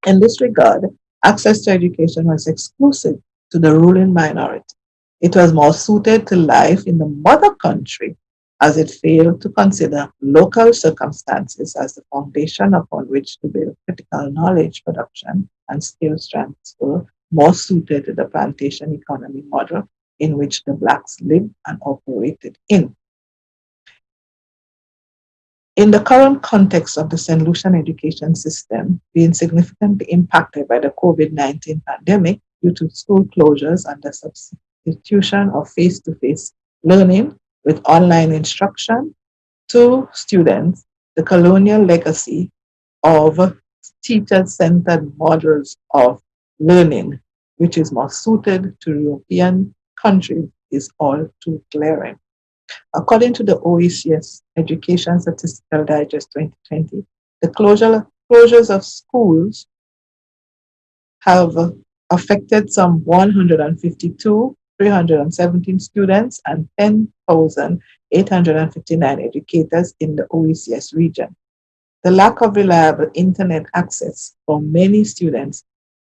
In this regard, access to education was exclusive to the ruling minority. It was more suited to life in the mother country, as it failed to consider local circumstances as the foundation upon which to build critical knowledge production and skills transfer, more suited to the plantation economy model in which the blacks lived and operated in. In the current context of the St. Lucian education system being significantly impacted by the COVID-19 pandemic due to school closures and the substitution of face-to-face learning with online instruction to students the colonial legacy of teacher-centered models of learning, which is more suited to European countries, is all too glaring. According to the OECS Education Statistical Digest 2020, the closures of schools have affected some 152,317 students and 10,859 educators in the OECS region. The lack of reliable internet access for many students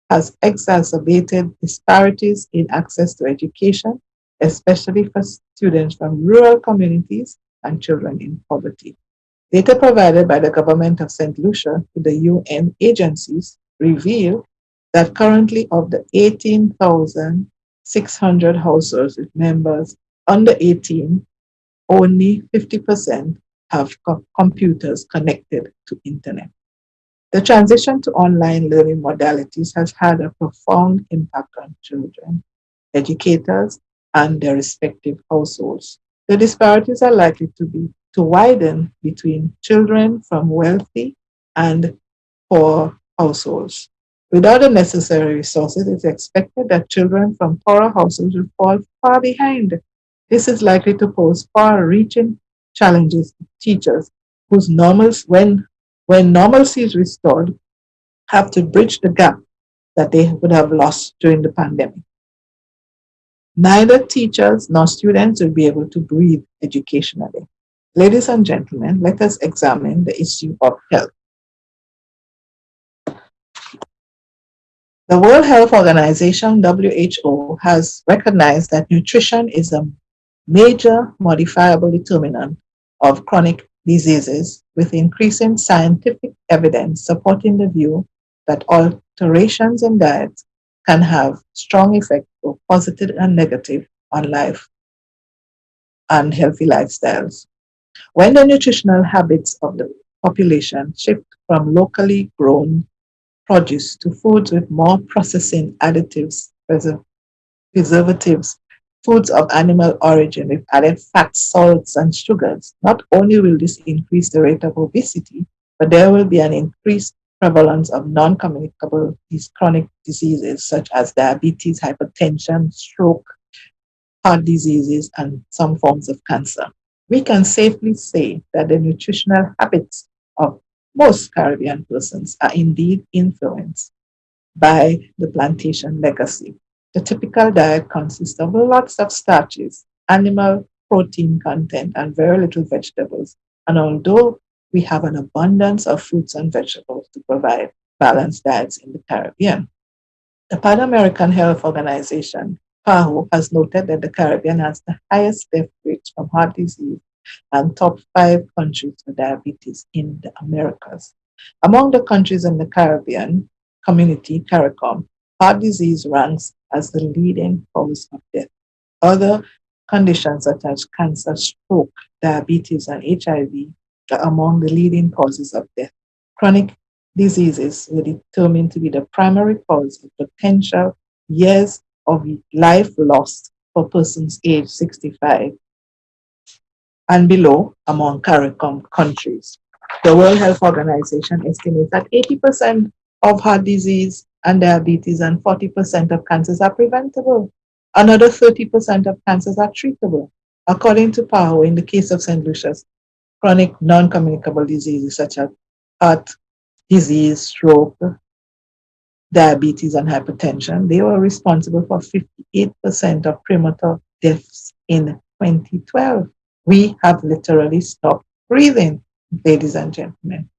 has exacerbated disparities in access to education, especially for students from rural communities and children in poverty. Data provided by the government of St. Lucia to the UN agencies reveal that currently of the 18,600 households with members under 18, only 50% have computers connected to internet. The transition to online learning modalities has had a profound impact on children, educators, and their respective households. The disparities are likely to widen between children from wealthy and poor households. Without the necessary resources, it is expected that children from poorer households will fall far behind. This is likely to pose far-reaching challenges to teachers whose when normalcy is restored, have to bridge the gap that they would have lost during the pandemic. Neither teachers nor students will be able to breathe educationally. Ladies and gentlemen, let us examine the issue of health. The World Health Organization, WHO, has recognized that nutrition is a major modifiable determinant of chronic diseases, with increasing scientific evidence supporting the view that alterations in diet can have strong effects, both positive and negative, on life and healthy lifestyles. When the nutritional habits of the population shift from locally grown produce to foods with more processing additives, preservatives, foods of animal origin with added fats, salts, and sugars, not only will this increase the rate of obesity, but there will be an increased prevalence of non-communicable chronic diseases such as diabetes, hypertension, stroke, heart diseases, and some forms of cancer. We can safely say that the nutritional habits of most Caribbean persons are indeed influenced by the plantation legacy. The typical diet consists of lots of starches, animal protein content, and very little vegetables. And although we have an abundance of fruits and vegetables to provide balanced diets in the Caribbean, the Pan American Health Organization, PAHO, has noted that the Caribbean has the highest death rates from heart disease and top 5 countries for diabetes in the Americas. Among the countries in the Caribbean community, CARICOM, heart disease ranks as the leading cause of death. Other conditions such as cancer, stroke, diabetes, and HIV are among the leading causes of death. Chronic diseases were determined to be the primary cause of potential years of life lost for persons aged 65 and below among CARICOM countries. The World Health Organization estimates that 80% of heart disease and diabetes and 40% of cancers are preventable. Another 30% of cancers are treatable. According to PAHO, in the case of St. Lucia's, chronic non-communicable diseases such as heart disease, stroke, diabetes, and hypertension, they were responsible for 58% of premature deaths in 2012. We have literally stopped breathing, ladies and gentlemen.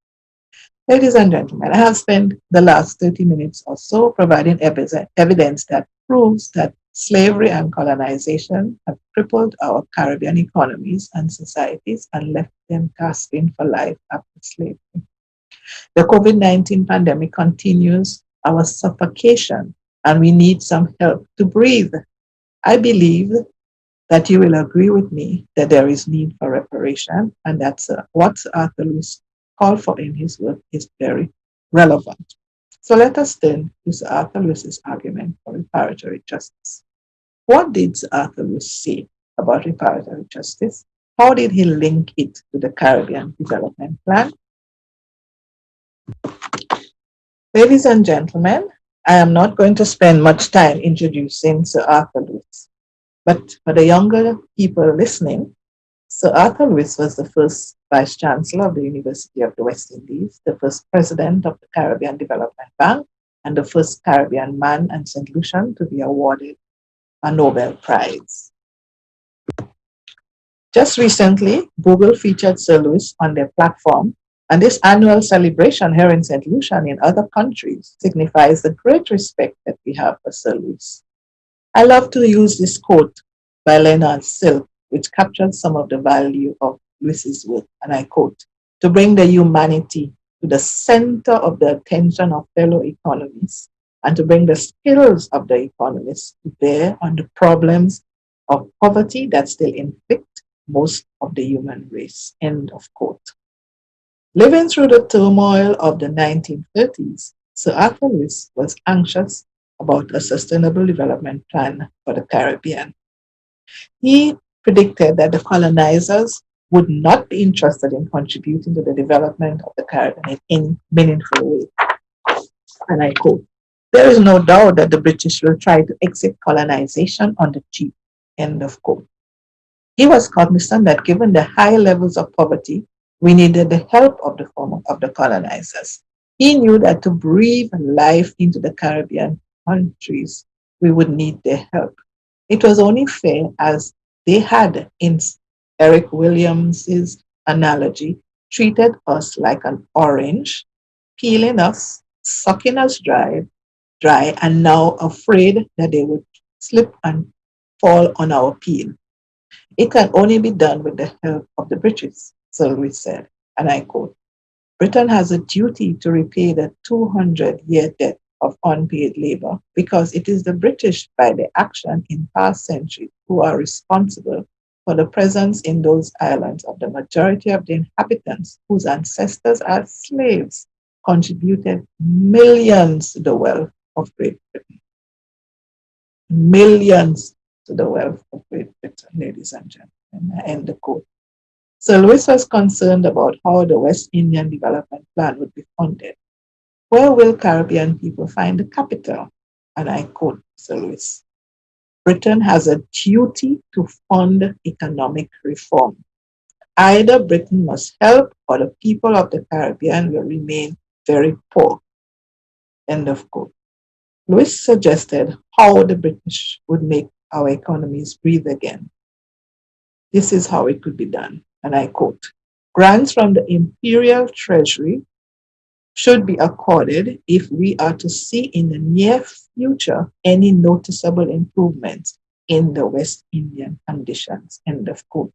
Ladies and gentlemen, I have spent the last 30 minutes or so providing evidence that proves that slavery and colonization have crippled our Caribbean economies and societies and left them gasping for life after slavery. The COVID-19 pandemic continues our suffocation, and we need some help to breathe. I believe that you will agree with me that there is need for reparation, and that's what Arthur Lewis called for in his work is very relevant. So let us turn to Sir Arthur Lewis's argument for reparatory justice. What did Sir Arthur Lewis say about reparatory justice? How did he link it to the Caribbean Development Plan? Ladies and gentlemen, I am not going to spend much time introducing Sir Arthur Lewis, but for the younger people listening, Sir Arthur Lewis was the first Vice Chancellor of the University of the West Indies, the first President of the Caribbean Development Bank, and the first Caribbean man and St. Lucian to be awarded a Nobel Prize. Just recently, Google featured Sir Lewis on their platform, and this annual celebration here in St. Lucia and in other countries signifies the great respect that we have for Sir Lewis. I love to use this quote by Leonard Silk, which captures some of the value of Lewis's work, and I quote, "To bring the humanity to the center of the attention of fellow economists, and to bring the skills of the economists to bear on the problems of poverty that still inflict most of the human race." End of quote. Living through the turmoil of the 1930s, Sir Arthur Lewis was anxious about a sustainable development plan for the Caribbean. He predicted that the colonizers would not be interested in contributing to the development of the Caribbean in any meaningful way. And I quote, "There is no doubt that the British will try to exit colonization on the cheap." End of quote. He was cognizant that given the high levels of poverty, we needed the help of the colonizers. He knew that to breathe life into the Caribbean countries, we would need their help. It was only fair, as they had, in Eric Williams's analogy, treated us like an orange, peeling us, sucking us dry, and now afraid that they would slip and fall on our peel. It can only be done with the help of the British, Sir Lewis said, and I quote, "Britain has a duty to repay the 200-year debt of unpaid labor because it is the British, by their action in past centuries, who are responsible for the presence in those islands of the majority of the inhabitants whose ancestors as slaves contributed millions to the wealth of Great Britain." Millions to the wealth of Great Britain, ladies and gentlemen. I end the quote. Sir Lewis was concerned about how the West Indian Development Plan would be funded. "Where will Caribbean people find the capital?" And I quote Sir Lewis, "Britain has a duty to fund economic reform. Either Britain must help or the people of the Caribbean will remain very poor." End of quote. Lewis suggested how the British would make our economies breathe again. This is how it could be done, and I quote, "Grants from the Imperial Treasury should be accorded if we are to see in the near future any noticeable improvements in the West Indian conditions." End of quote.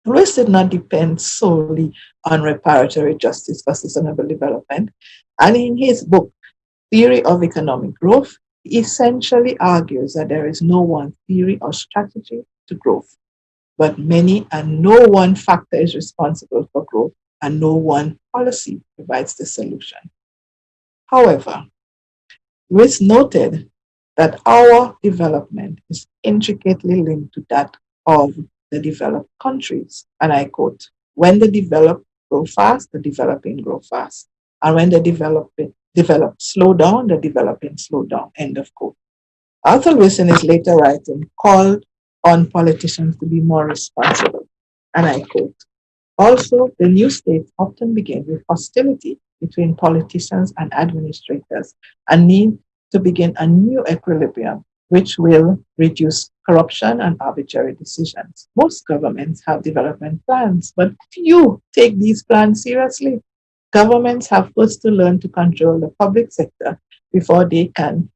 Lewis did not depend solely on reparatory justice for sustainable development, and in his book, Theory of Economic Growth, he essentially argues that there is no one theory or strategy to growth, but many, and no one factor is responsible for growth, and no one policy provides the solution. However, Lewis noted that our development is intricately linked to that of the developed countries. And I quote, "When the developed grow fast, the developing grow fast. And when the developed slow down, the developing slow down." End of quote. Arthur Lewis, in his later writing, called on politicians to be more responsible. And I quote, "Also, the new states often begin with hostility between politicians and administrators and need to begin a new equilibrium which will reduce corruption and arbitrary decisions. Most governments have development plans, but few take these plans seriously. Governments have first to learn to control the public sector before they can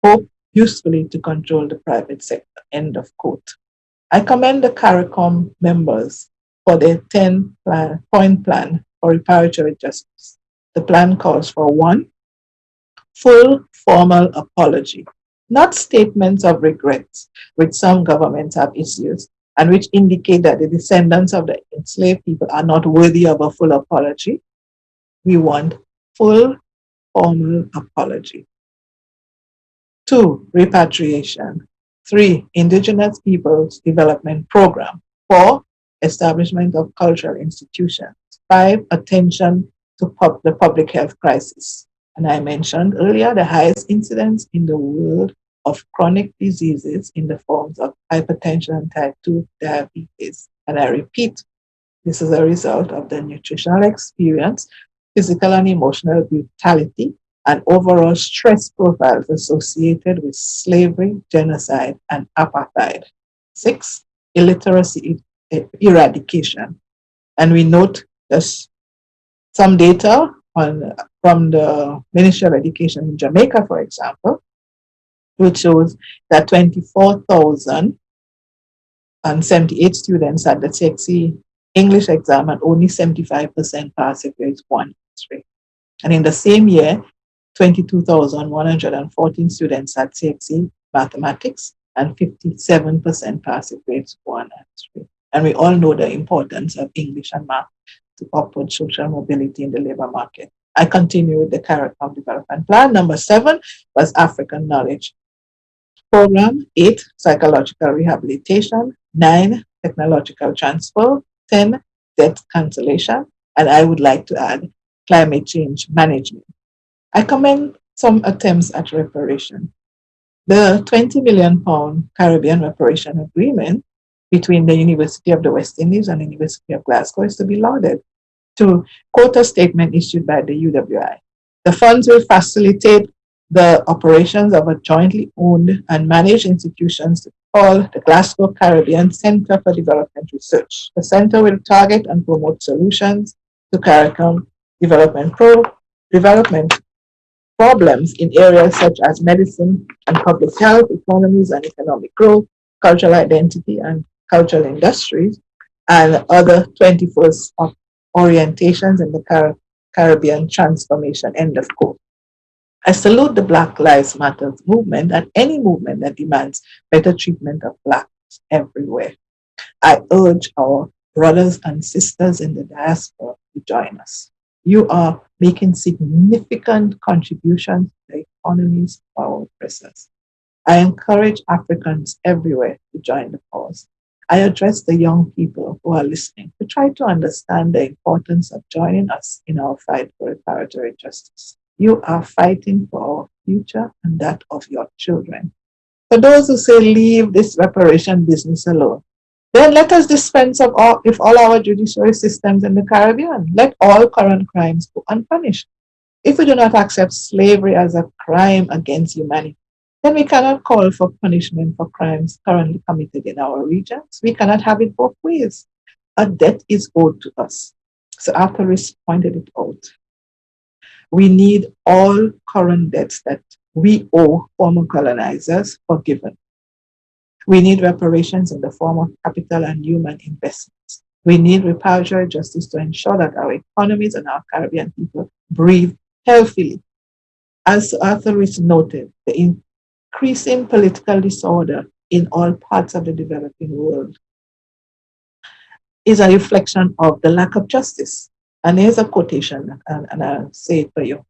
hope usefully to control the private sector." End of quote. I commend the CARICOM members for their 10-point plan for reparatory justice. The plan calls for 1, full formal apology, not statements of regrets, which some governments have issued, and which indicate that the descendants of the enslaved people are not worthy of a full apology. We want full formal apology. 2, repatriation. 3, Indigenous Peoples Development Program. 4, establishment of cultural institutions. 5, attention to the public health crisis. And I mentioned earlier the highest incidence in the world of chronic diseases in the forms of hypertension and type 2 diabetes. And I repeat, this is a result of the nutritional experience, physical and emotional brutality, and overall stress profiles associated with slavery, genocide, and apartheid. 6, illiteracy eradication. And we note this, some data from the Ministry of Education in Jamaica, for example, which shows that 24,078 students had the TXE English exam and only 75% passed in grades 1 and 3. And in the same year, 22,114 students had TXE mathematics and 57% passed in grades 1 and 3. And we all know the importance of English and math to upward social mobility in the labor market. I continue with the CARICOM development plan. Number 7 was African Knowledge Program. 8, psychological rehabilitation. 9, technological transfer. 10, debt cancellation. And I would like to add climate change management. I commend some attempts at reparation. The £20 million Caribbean reparation agreement between the University of the West Indies and the University of Glasgow is to be lauded. To quote a statement issued by the UWI, the funds will facilitate the operations of a jointly owned and managed institutions called the Glasgow Caribbean Centre for Development Research. The centre will target and promote solutions to CARICOM development problems in areas such as medicine and public health, economies and economic growth, cultural identity and cultural industries, and other 21st orientations in the Caribbean transformation, end of quote. I salute the Black Lives Matter movement and any movement that demands better treatment of Blacks everywhere. I urge our brothers and sisters in the diaspora to join us. You are making significant contributions to the economies of our oppressors. I encourage Africans everywhere to join the cause. I address the young people who are listening to try to understand the importance of joining us in our fight for reparatory justice. You are fighting for our future and that of your children. For those who say leave this reparation business alone, then let us dispense with all our judiciary systems in the Caribbean. Let all current crimes go unpunished. If we do not accept slavery as a crime against humanity, then we cannot call for punishment for crimes currently committed in our regions. We cannot have it both ways. A debt is owed to us. So Arthur pointed it out. We need all current debts that we owe former colonizers forgiven. We need reparations in the form of capital and human investments. We need reparatory justice to ensure that our economies and our Caribbean people breathe healthily. As Arthur noted, the increasing political disorder in all parts of the developing world is a reflection of the lack of justice. And here's a quotation, and I'll say it for you.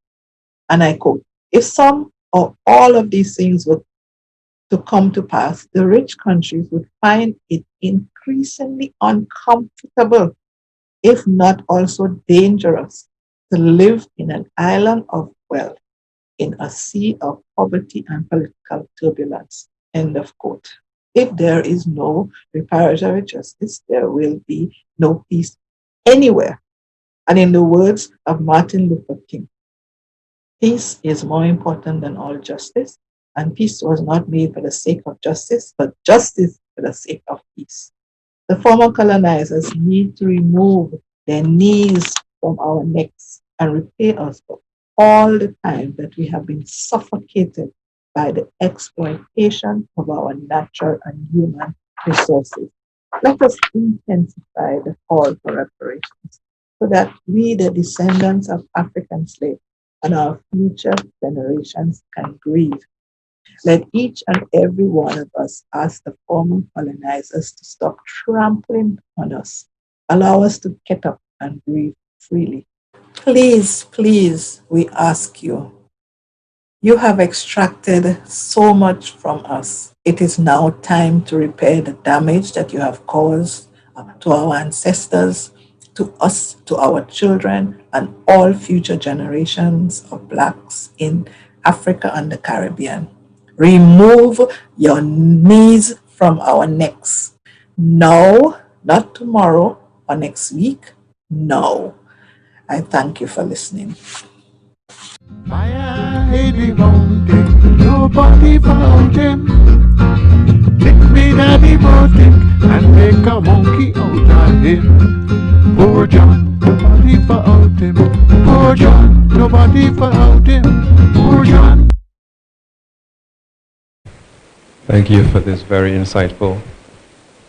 And I quote, if some or all of these things were to come to pass, the rich countries would find it increasingly uncomfortable, if not also dangerous, to live in an island of wealth in a sea of poverty and political turbulence. End of quote. If there is no reparatory justice, there will be no peace anywhere. And in the words of Martin Luther King, peace is more important than all justice, and peace was not made for the sake of justice, but justice for the sake of peace. The former colonizers need to remove their knees from our necks and repay us for all the time that we have been suffocated by the exploitation of our natural and human resources. Let us intensify the call for reparations so that we, the descendants of African slaves, and our future generations can breathe. Let each and every one of us ask the former colonizers to stop trampling on us. Allow us to get up and breathe freely. Please, please, we ask you. You have extracted so much from us. It is now time to repair the damage that you have caused to our ancestors, to us, to our children, and all future generations of Blacks in Africa and the Caribbean. Remove your knees from our necks. No, not tomorrow or next week. No. I thank you for listening. Fire in the mountain, nobody found him. Take me to the mountain and make a monkey out of him. Poor John, nobody found him. Poor John, nobody found him. Poor John. Thank you for this very insightful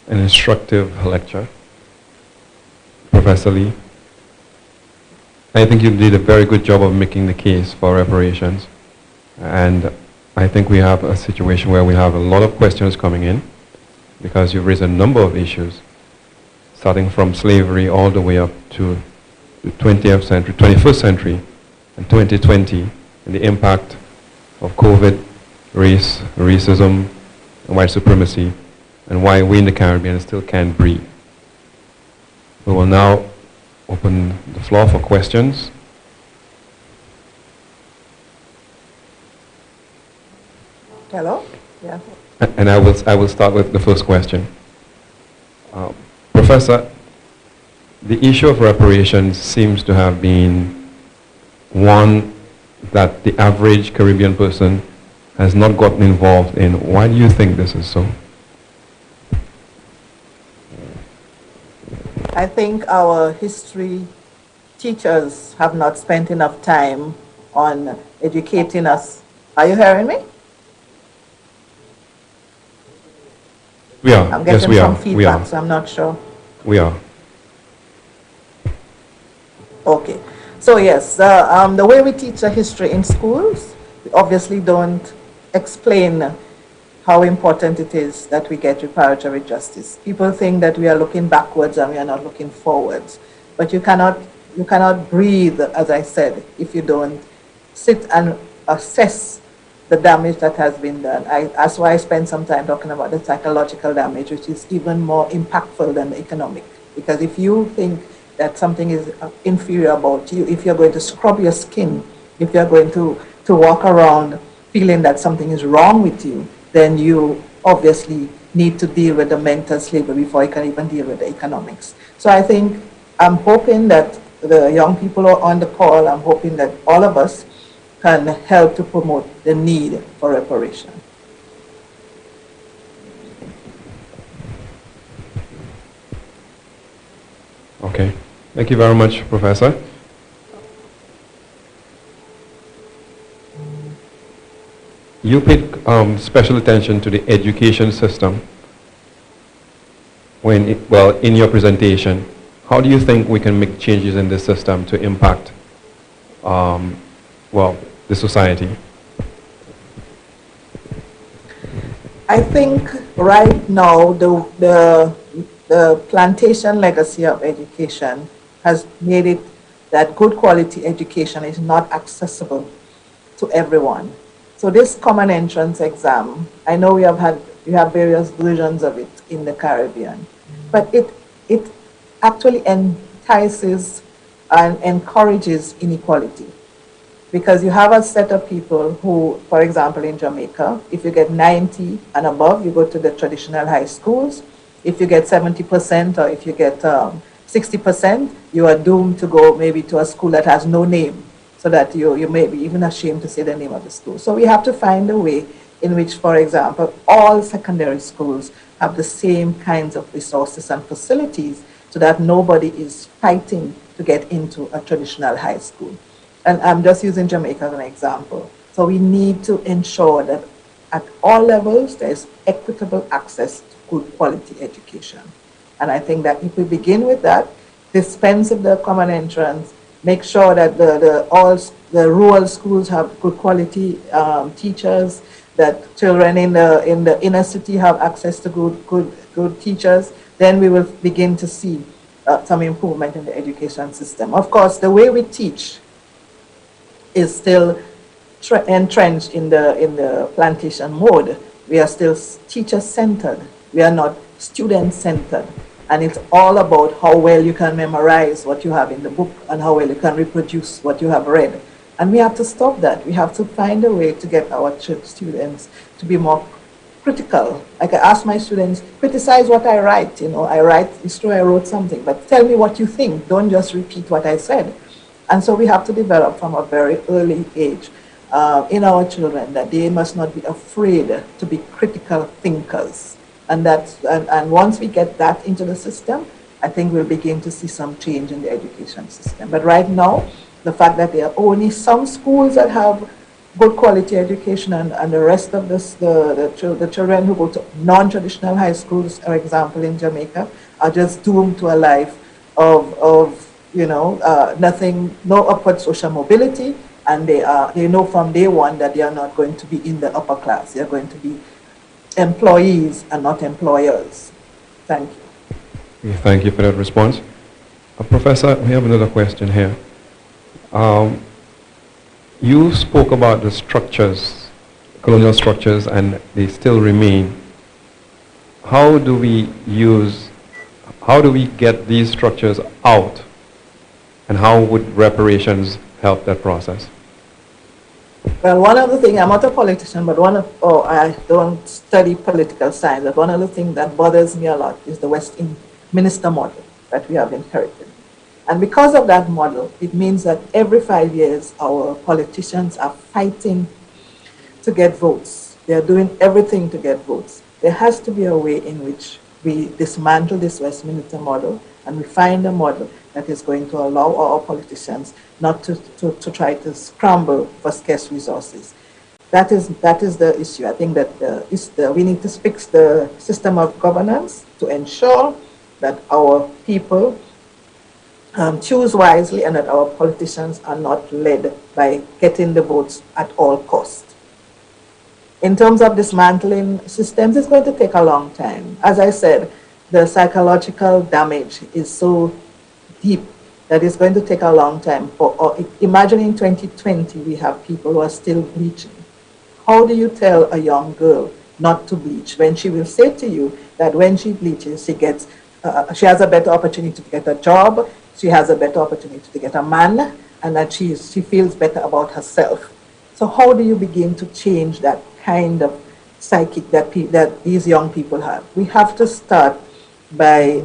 and instructive lecture, Professor Lee. I think you did a very good job of making the case for reparations. And I think we have a situation where we have a lot of questions coming in because you've raised a number of issues, starting from slavery all the way up to the 20th century, 21st century, and 2020, and the impact of COVID, race, racism, and white supremacy, and why we in the Caribbean still can't breathe. We will now open the floor for questions. Hello? Yeah. And I will start with the first question. Professor, the issue of reparations seems to have been one that the average Caribbean person has not gotten involved in. Why do you think this is so? I think our history teachers have not spent enough time on educating us. Are you hearing me? We are. I'm getting Yes, we some are. feedback, We are. so I'm not sure. We are. Okay. So yes, the way we teach the history in schools, we obviously don't explain how important it is that we get reparatory justice. People think that we are looking backwards and we are not looking forwards. But you cannot breathe, as I said, if you don't sit and assess the damage that has been done. That's why I spent some time talking about the psychological damage, which is even more impactful than the economic. Because if you think that something is inferior about you, if you're going to scrub your skin, if you're going to walk around feeling that something is wrong with you, then you obviously need to deal with the mental slavery before you can even deal with the economics. So I think, I'm hoping that the young people are on the call, I'm hoping that all of us can help to promote the need for reparation. Okay. Thank you very much, Professor. You paid special attention to the education system in your presentation. How do you think we can make changes in this system to impact, the society? I think right now the plantation legacy of education has made it that good quality education is not accessible to everyone. So this common entrance exam, I know we have various versions of it in the Caribbean, but it actually entices and encourages inequality. Because you have a set of people who, for example, in Jamaica, if you get 90 and above, you go to the traditional high schools. If you get 70% or if you get 60%, you are doomed to go maybe to a school that has no name, so that you may be even ashamed to say the name of the school. So we have to find a way in which, for example, all secondary schools have the same kinds of resources and facilities so that nobody is fighting to get into a traditional high school. And I'm just using Jamaica as an example. So we need to ensure that at all levels there is equitable access to good quality education. And I think that if we begin with that, dispense with the common entrance, make sure that the rural schools have good quality teachers, that children in the inner city have access to good teachers, then we will begin to see some improvement in the education system. Of course, the way we teach is still entrenched in the plantation mode. We are still teacher-centered. We are not student-centered. And it's all about how well you can memorize what you have in the book and how well you can reproduce what you have read. And we have to stop that. We have to find a way to get our students to be more critical. Like I ask my students, criticize what I write. I write, it's true I wrote something, but tell me what you think. Don't just repeat what I said. And so we have to develop from a very early age in our children that they must not be afraid to be critical thinkers. And once we get that into the system, I think we'll begin to see some change in the education system. But right now, the fact that there are only some schools that have good quality education and the rest of the children who go to non-traditional high schools, for example, in Jamaica, are just doomed to a life of nothing, no upward social mobility, and they know from day one that they are not going to be in the upper class. They are going to be employees and not employers. Thank you. Thank you for that response. Professor, we have another question here. You spoke about the structures, colonial structures, and they still remain. How do we get these structures out, and how would reparations help that process? Well, one of the things, I'm not a politician, but I don't study political science, but one of the things that bothers me a lot is the Westminster model that we have inherited. And because of that model, it means that every 5 years, our politicians are fighting to get votes. They are doing everything to get votes. There has to be a way in which we dismantle this Westminster model and we find a model that is going to allow our politicians not to try to scramble for scarce resources. That is the issue. I think that we need to fix the system of governance to ensure that our people choose wisely and that our politicians are not led by getting the votes at all costs. In terms of dismantling systems, it's going to take a long time. As I said, the psychological damage is so deep that it's going to take a long time. Imagine in 2020, we have people who are still bleaching. How do you tell a young girl not to bleach when she will say to you that when she bleaches, she has a better opportunity to get a job, she has a better opportunity to get a man, and that she feels better about herself. So how do you begin to change that kind of psychic that these young people have? We have to start by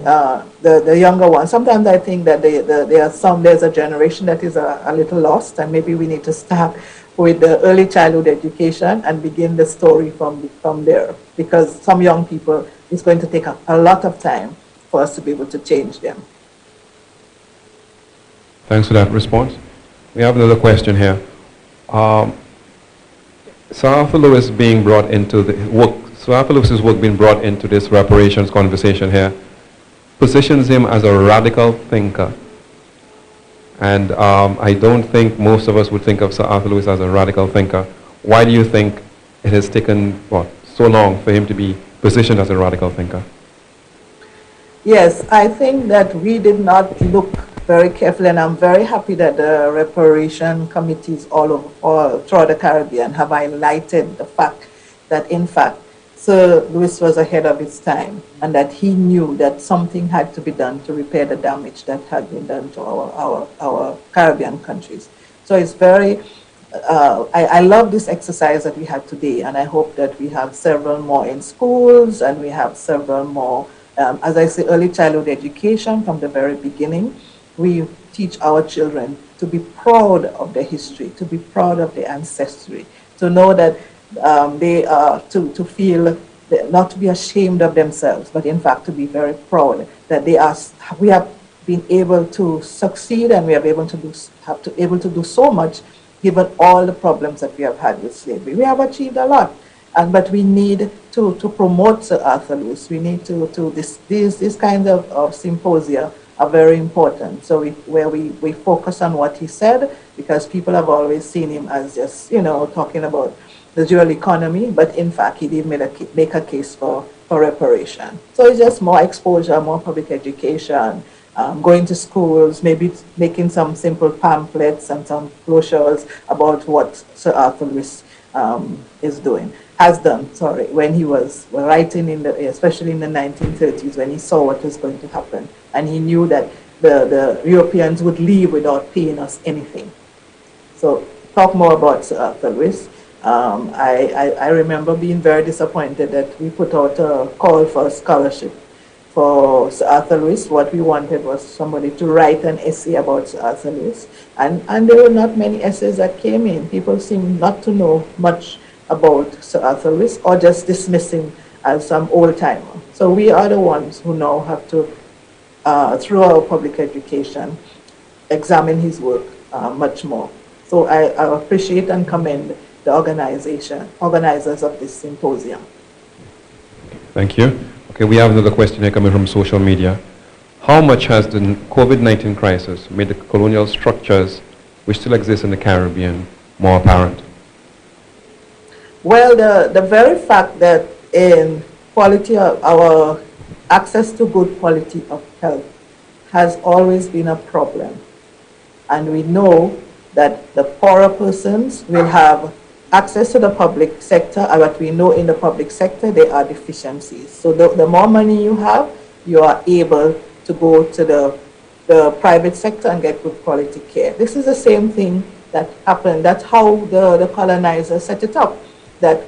the younger ones. Sometimes I think that there's a generation that is a little lost, and maybe we need to start with the early childhood education and begin the story from there, because some young people, it's going to take a lot of time for us to be able to change them. Thanks for that response. We have another question here. Sir Arthur Lewis's work being brought into this reparations conversation here positions him as a radical thinker. And I don't think most of us would think of Sir Arthur Lewis as a radical thinker. Why do you think it has taken so long for him to be positioned as a radical thinker? Yes, I think that we did not look very carefully, and I'm very happy that the reparation committees all throughout the Caribbean have highlighted the fact that, in fact, Sir Lewis was ahead of his time, and that he knew that something had to be done to repair the damage that had been done to our Caribbean countries. So it's very, I love this exercise that we had today, and I hope that we have several more in schools, and we have several more, as I say, early childhood education from the very beginning. We teach our children to be proud of their history, to be proud of their ancestry, to know that they are to feel, not to be ashamed of themselves, but in fact to be very proud that we have been able to succeed, and we have able to do so much given all the problems that we have had with slavery. We have achieved a lot, but we need to promote Sir Arthur Lewis. We need these kinds of symposia are very important. So we focus on what he said, because people have always seen him as just, talking about the dual economy, but in fact, he did make a case for reparation. So it's just more exposure, more public education, going to schools, maybe making some simple pamphlets and some brochures about what Sir Arthur Lewis has done, sorry, when he was writing especially in the 1930s, when he saw what was going to happen. And he knew that the Europeans would leave without paying us anything. So talk more about Sir Arthur Lewis. I remember being very disappointed that we put out a call for a scholarship for Sir Arthur Lewis. What we wanted was somebody to write an essay about Sir Arthur Lewis. And there were not many essays that came in. People seemed not to know much about Sir Arthur Lewis or just dismiss him as some old timer. So we are the ones who now have to, through our public education, examine his work much more. So I appreciate and commend the organizers of this symposium. Thank you. Okay, we have another question here coming from social media. How much has the COVID-19 crisis made the colonial structures which still exist in the Caribbean more apparent? Well, the very fact that in quality of our access to good quality of health has always been a problem. And we know that the poorer persons will have access to the public sector, and what we know in the public sector, there are deficiencies. So the more money you have, you are able to go to the private sector and get good quality care. This is the same thing that happened. That's how the colonizers set it up, that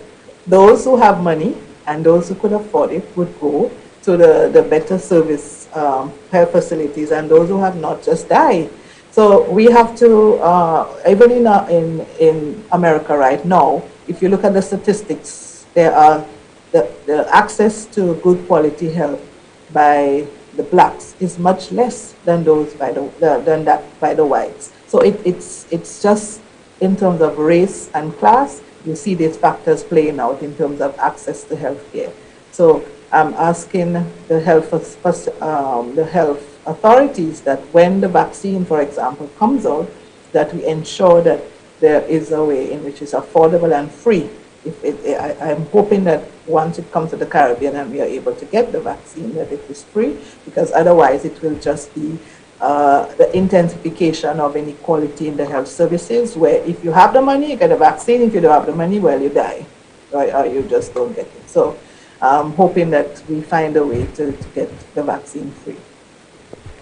those who have money and those who could afford it would go to the better service health facilities, and those who have not just die. So we have to, even in America right now, if you look at the statistics, there are the access to good quality health by the blacks is much less than those by the whites. So it's just in terms of race and class, you see these factors playing out in terms of access to health care. So I'm asking the health authorities that when the vaccine, for example, comes out, that we ensure that there is a way in which it's affordable and free. I'm hoping that once it comes to the Caribbean and we are able to get the vaccine, that it is free, because otherwise it will just be the intensification of inequality in the health services, where if you have the money, you get a vaccine. If you don't have the money, well, you die, or you just don't get it. So I'm hoping that we find a way to get the vaccine free.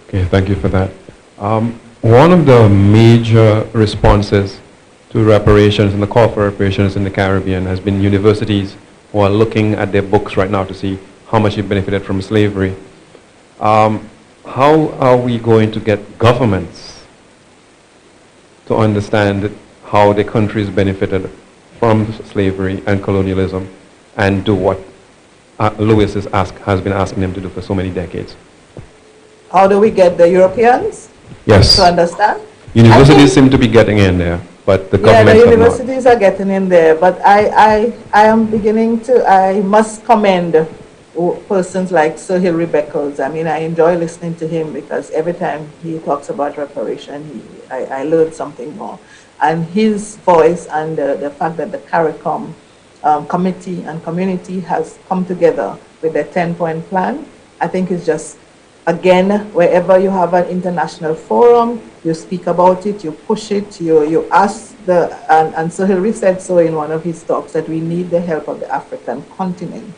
Okay, thank you for that. One of the major responses to reparations and the call for reparations in the Caribbean has been universities who are looking at their books right now to see how much they benefited from slavery. How are we going to get governments to understand how their countries benefited from slavery and colonialism and do what Lewis has been asking them to do for so many decades? How do we get the Europeans to understand? Universities seem to be getting in there, but the governments the universities are getting in there. But I am beginning to, I must commend persons like Sir Hilary Beckles. I mean, I enjoy listening to him because every time he talks about reparation, I learn something more. And his voice and the fact that the CARICOM committee and community has come together with a 10-point plan, I think is just, again, wherever you have an international forum, you speak about it, you push it, you ask and Sir Hilary said so in one of his talks, that we need the help of the African continent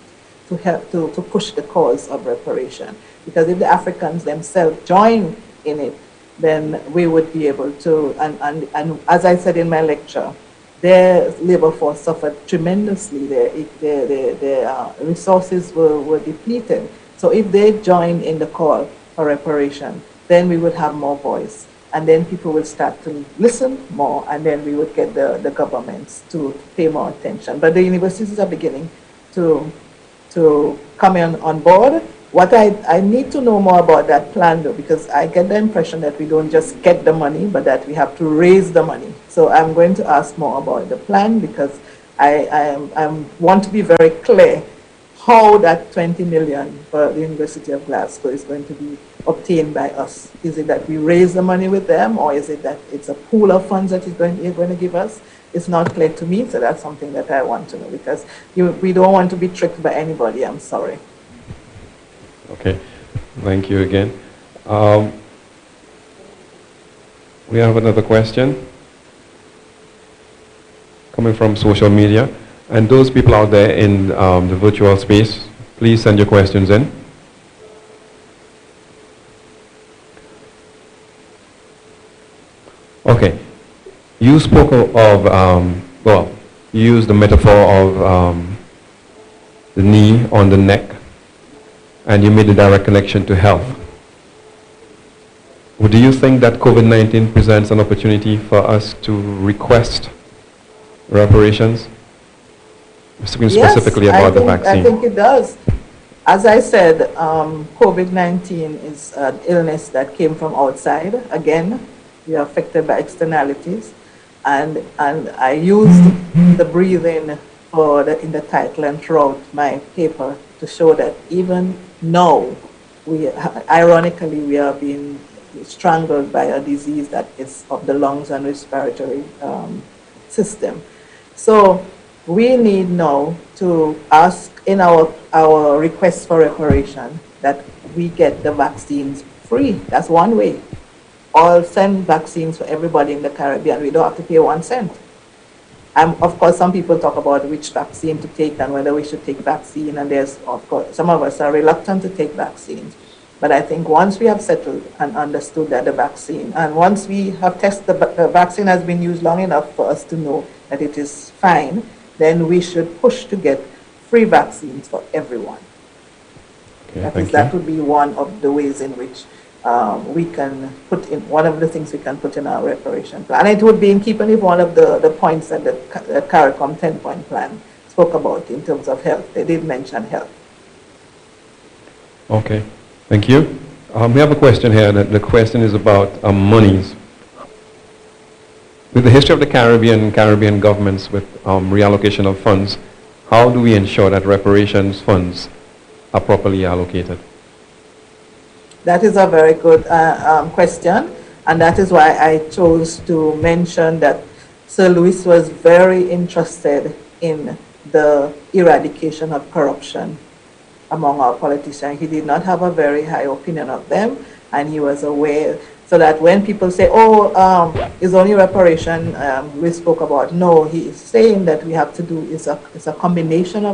to help to push the cause of reparation. Because if the Africans themselves join in it, then we would be able to, and as I said in my lecture, their labor force suffered tremendously. Their resources were depleted. So if they join in the call for reparation, then we would have more voice. And then people will start to listen more, and then we would get the governments to pay more attention. But the universities are beginning to come on board. What I need to know more about that plan, though, because I get the impression that we don't just get the money, but that we have to raise the money. So I'm going to ask more about the plan, because I want to be very clear how that 20 million for the University of Glasgow is going to be obtained by us. Is it that we raise the money with them, or is it that it's a pool of funds that you're going to give us? It's not clear to me, so that's something that I want to know, because we don't want to be tricked by anybody. I'm sorry. Okay, thank you again. We have another question coming from social media. And those people out there in the virtual space, please send your questions in. Okay. You spoke of, well, you used the metaphor of the knee on the neck, and you made a direct connection to health. Well, do you think that COVID-19 presents an opportunity for us to request reparations? Speaking specifically about the vaccine. I think it does. As I said, COVID-19 is an illness that came from outside. Again, we are affected by externalities. And I used the breathing in the title and throughout my paper to show that even now, ironically, we are being strangled by a disease that is of the lungs and respiratory system. So we need now to ask in our request for reparation that we get the vaccines free. That's one way. Or send vaccines for everybody in the Caribbean. We don't have to pay 1 cent. Of course, some people talk about which vaccine to take and whether we should take vaccine. And there's, of course, some of us are reluctant to take vaccines. But I think once we have settled and understood that the vaccine, and once we have tested the vaccine has been used long enough for us to know that it is fine, then we should push to get free vaccines for everyone. Okay, that would be one of the ways in which we can put in, one of the things we can put in our reparation plan. And it would be in keeping with one of the points that the CARICOM 10-point plan spoke about in terms of health. They did mention health. Okay, thank you. We have a question here. The question is about monies. With the history of the Caribbean governments with reallocation of funds, how do we ensure that reparations funds are properly allocated? That is a very good question, and that is why I chose to mention that Sir Louis was very interested in the eradication of corruption among our politicians. He did not have a very high opinion of them, and he was aware, so that when people say, it's only reparation we spoke about, no, he is saying that we have to do is a combination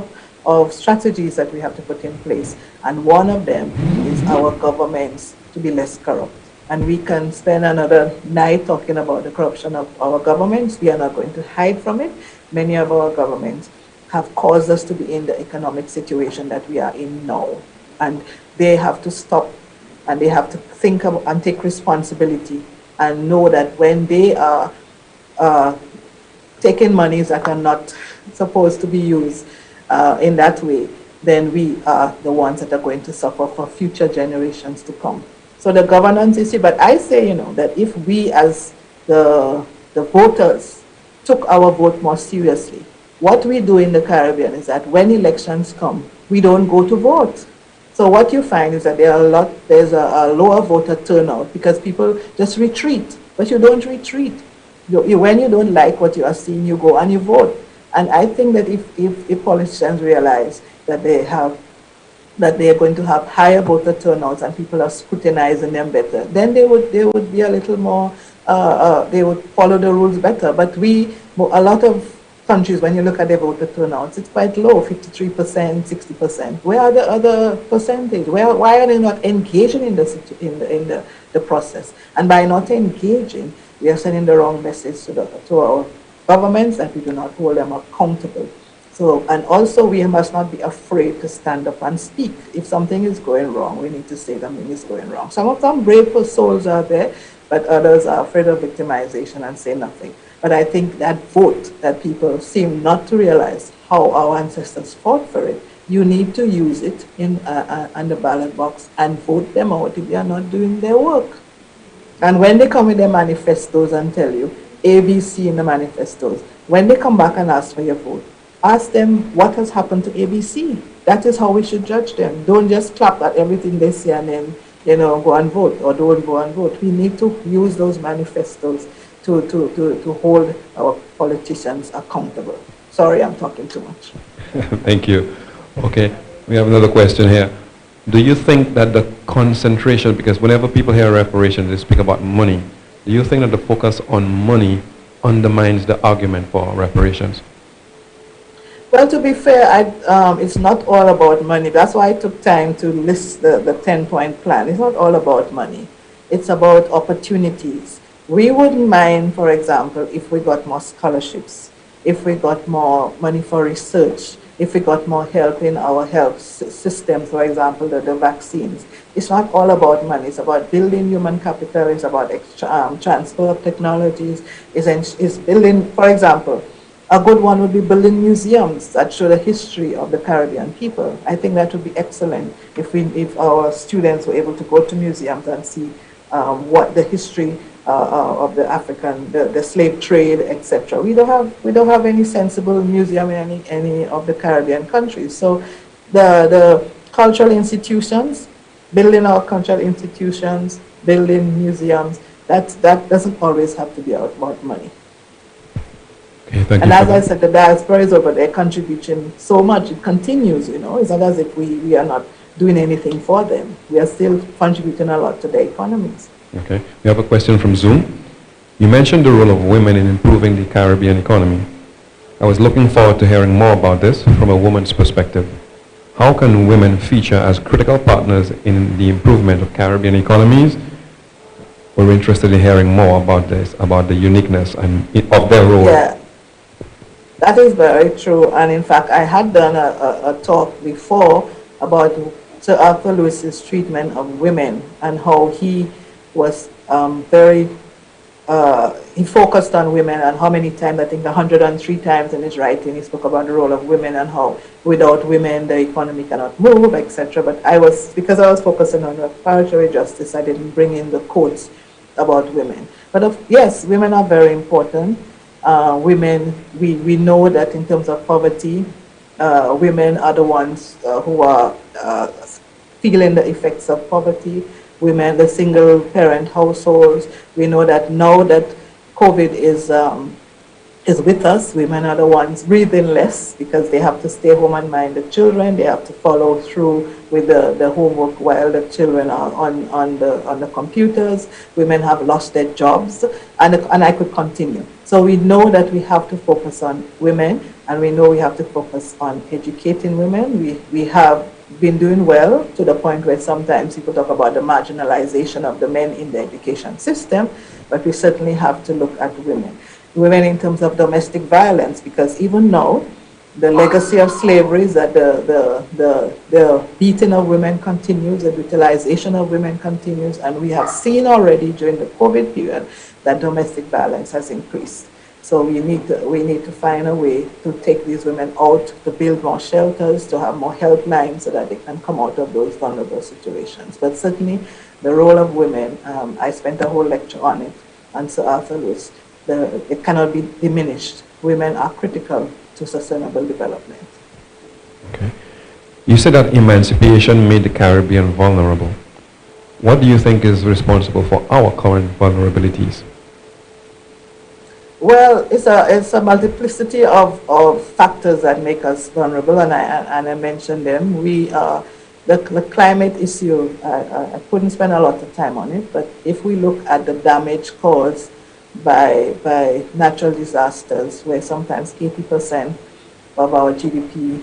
of strategies that we have to put in place. And one of them is our governments to be less corrupt. And we can spend another night talking about the corruption of our governments. We are not going to hide from it. Many of our governments have caused us to be in the economic situation that we are in now. And they have to stop, and they have to think about and take responsibility and know that when they are taking monies that are not supposed to be used in that way, then we are the ones that are going to suffer for future generations to come. So the governance issue, but I say, that if we as the voters took our vote more seriously, what we do in the Caribbean is that when elections come, we don't go to vote. So what you find is that there's a lower voter turnout because people just retreat, but you don't retreat. When you don't like what you are seeing, you go and you vote. And I think that if politicians realize that they are going to have higher voter turnouts and people are scrutinizing them better, then they would be a little more, they would follow the rules better. But a lot of countries, when you look at their voter turnouts, it's quite low, 53%, 60%. Where are the other percentage? Why are they not engaging in the process? And by not engaging, we are sending the wrong message to our governments, that we do not hold them accountable. So, and also we must not be afraid to stand up and speak. If something is going wrong, we need to say something is going wrong. Some of them brave souls are there, but others are afraid of victimization and say nothing. But I think that vote, that people seem not to realize how our ancestors fought for it, you need to use it in the ballot box and vote them out if they are not doing their work. And when they come with their manifestos and tell you ABC in the manifestos, when they come back and ask for your vote, ask them what has happened to ABC. That is how we should judge them. Don't just clap at everything they say and then go and vote, or don't go and vote. We need to use those manifestos to hold our politicians accountable. Sorry, I'm talking too much. Thank you. Okay, we have another question here. Do you think that the concentration, because whenever people hear reparations, they speak about money, do you think that the focus on money undermines the argument for reparations? Well, to be fair, it's not all about money. That's why I took time to list the 10-point plan. It's not all about money. It's about opportunities. We wouldn't mind, for example, if we got more scholarships, if we got more money for research, if we got more help in our health systems, for example, the vaccines. It's not all about money. It's about building human capital. It's about transfer of technologies. It's building, for example, a good one would be building museums that show the history of the Caribbean people. I think that would be excellent if our students were able to go to museums and see what the history of the African, the slave trade, etc. We don't have any sensible museum in any of the Caribbean countries. So the cultural institutions, building our cultural institutions, building museums, that doesn't always have to be about money. Okay, thank and you. And as I said, the diaspora is over there contributing so much. It continues, It's not as if we are not doing anything for them. We are still contributing a lot to their economies. Okay, we have a question from Zoom. You mentioned the role of women in improving the Caribbean economy. I was looking forward to hearing more about this from a woman's perspective. How can women feature as critical partners in the improvement of Caribbean economies? We're interested in hearing more about this, about the uniqueness of their role. Yeah, that is very true. And in fact, I had done a talk before about Sir Arthur Lewis's treatment of women and how he was he focused on women, and how many times, I think 103 times in his writing, he spoke about the role of women and how without women the economy cannot move, etc. But because I was focusing on reparature justice, I didn't bring in the quotes about women. But yes, women are very important. Women, we know that in terms of poverty, women are the ones who are feeling the effects of poverty. Women, the single parent households. We know that now that COVID is with us, women are the ones breathing less because they have to stay home and mind the children. They have to follow through with the homework while the children are on the computers. Women have lost their jobs, and I could continue. So we know that we have to focus on women, and we know we have to focus on educating women. We have been doing well to the point where sometimes people talk about the marginalization of the men in the education system, but we certainly have to look at women. Women in terms of domestic violence, because even now, the legacy of slavery is that the beating of women continues, the brutalization of women continues, and we have seen already during the COVID period that domestic violence has increased. So we need to find a way to take these women out, to build more shelters, to have more helplines so that they can come out of those vulnerable situations. But certainly the role of women, I spent a whole lecture on it, and Sir Arthur Lewis, it cannot be diminished. Women are critical to sustainable development. Okay. You said that emancipation made the Caribbean vulnerable. What do you think is responsible for our current vulnerabilities? Well, it's a multiplicity of factors that make us vulnerable, and I mentioned them. The climate issue, I couldn't spend a lot of time on it, but if we look at the damage caused by natural disasters, where sometimes 80% of our GDP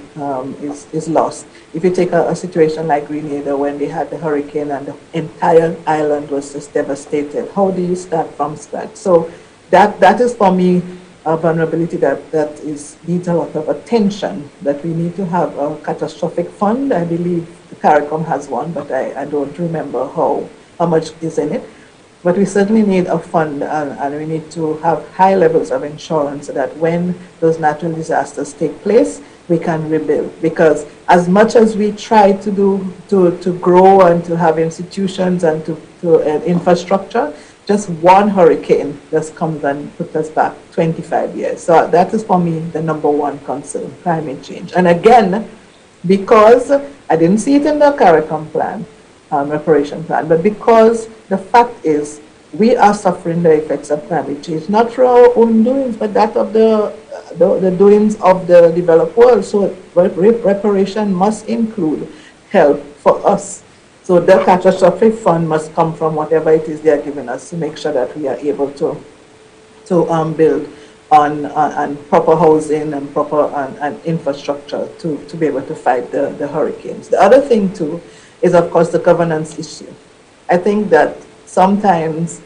is lost. If you take a situation like Grenada, when they had the hurricane and the entire island was just devastated, how do you start from scratch? So that is for me a vulnerability that needs a lot of attention, that we need to have a catastrophic fund. I believe the CARICOM has one, but I don't remember how much is in it. But we certainly need a fund, and we need to have high levels of insurance so that when those natural disasters take place, we can rebuild. Because as much as we try to grow and to have institutions and to infrastructure, just one hurricane just comes and puts us back 25 years. So that is for me the number one concern, climate change. And again, because I didn't see it in the CARICOM plan, reparation plan, but because the fact is we are suffering the effects of climate change, not through our own doings, but that of the doings of the developed world. So reparation must include help for us. So the catastrophic fund must come from whatever it is they are giving us to make sure that we are able to to build on proper housing and proper and infrastructure to be able to fight the hurricanes. The other thing too is, of course, the governance issue. I think that sometimes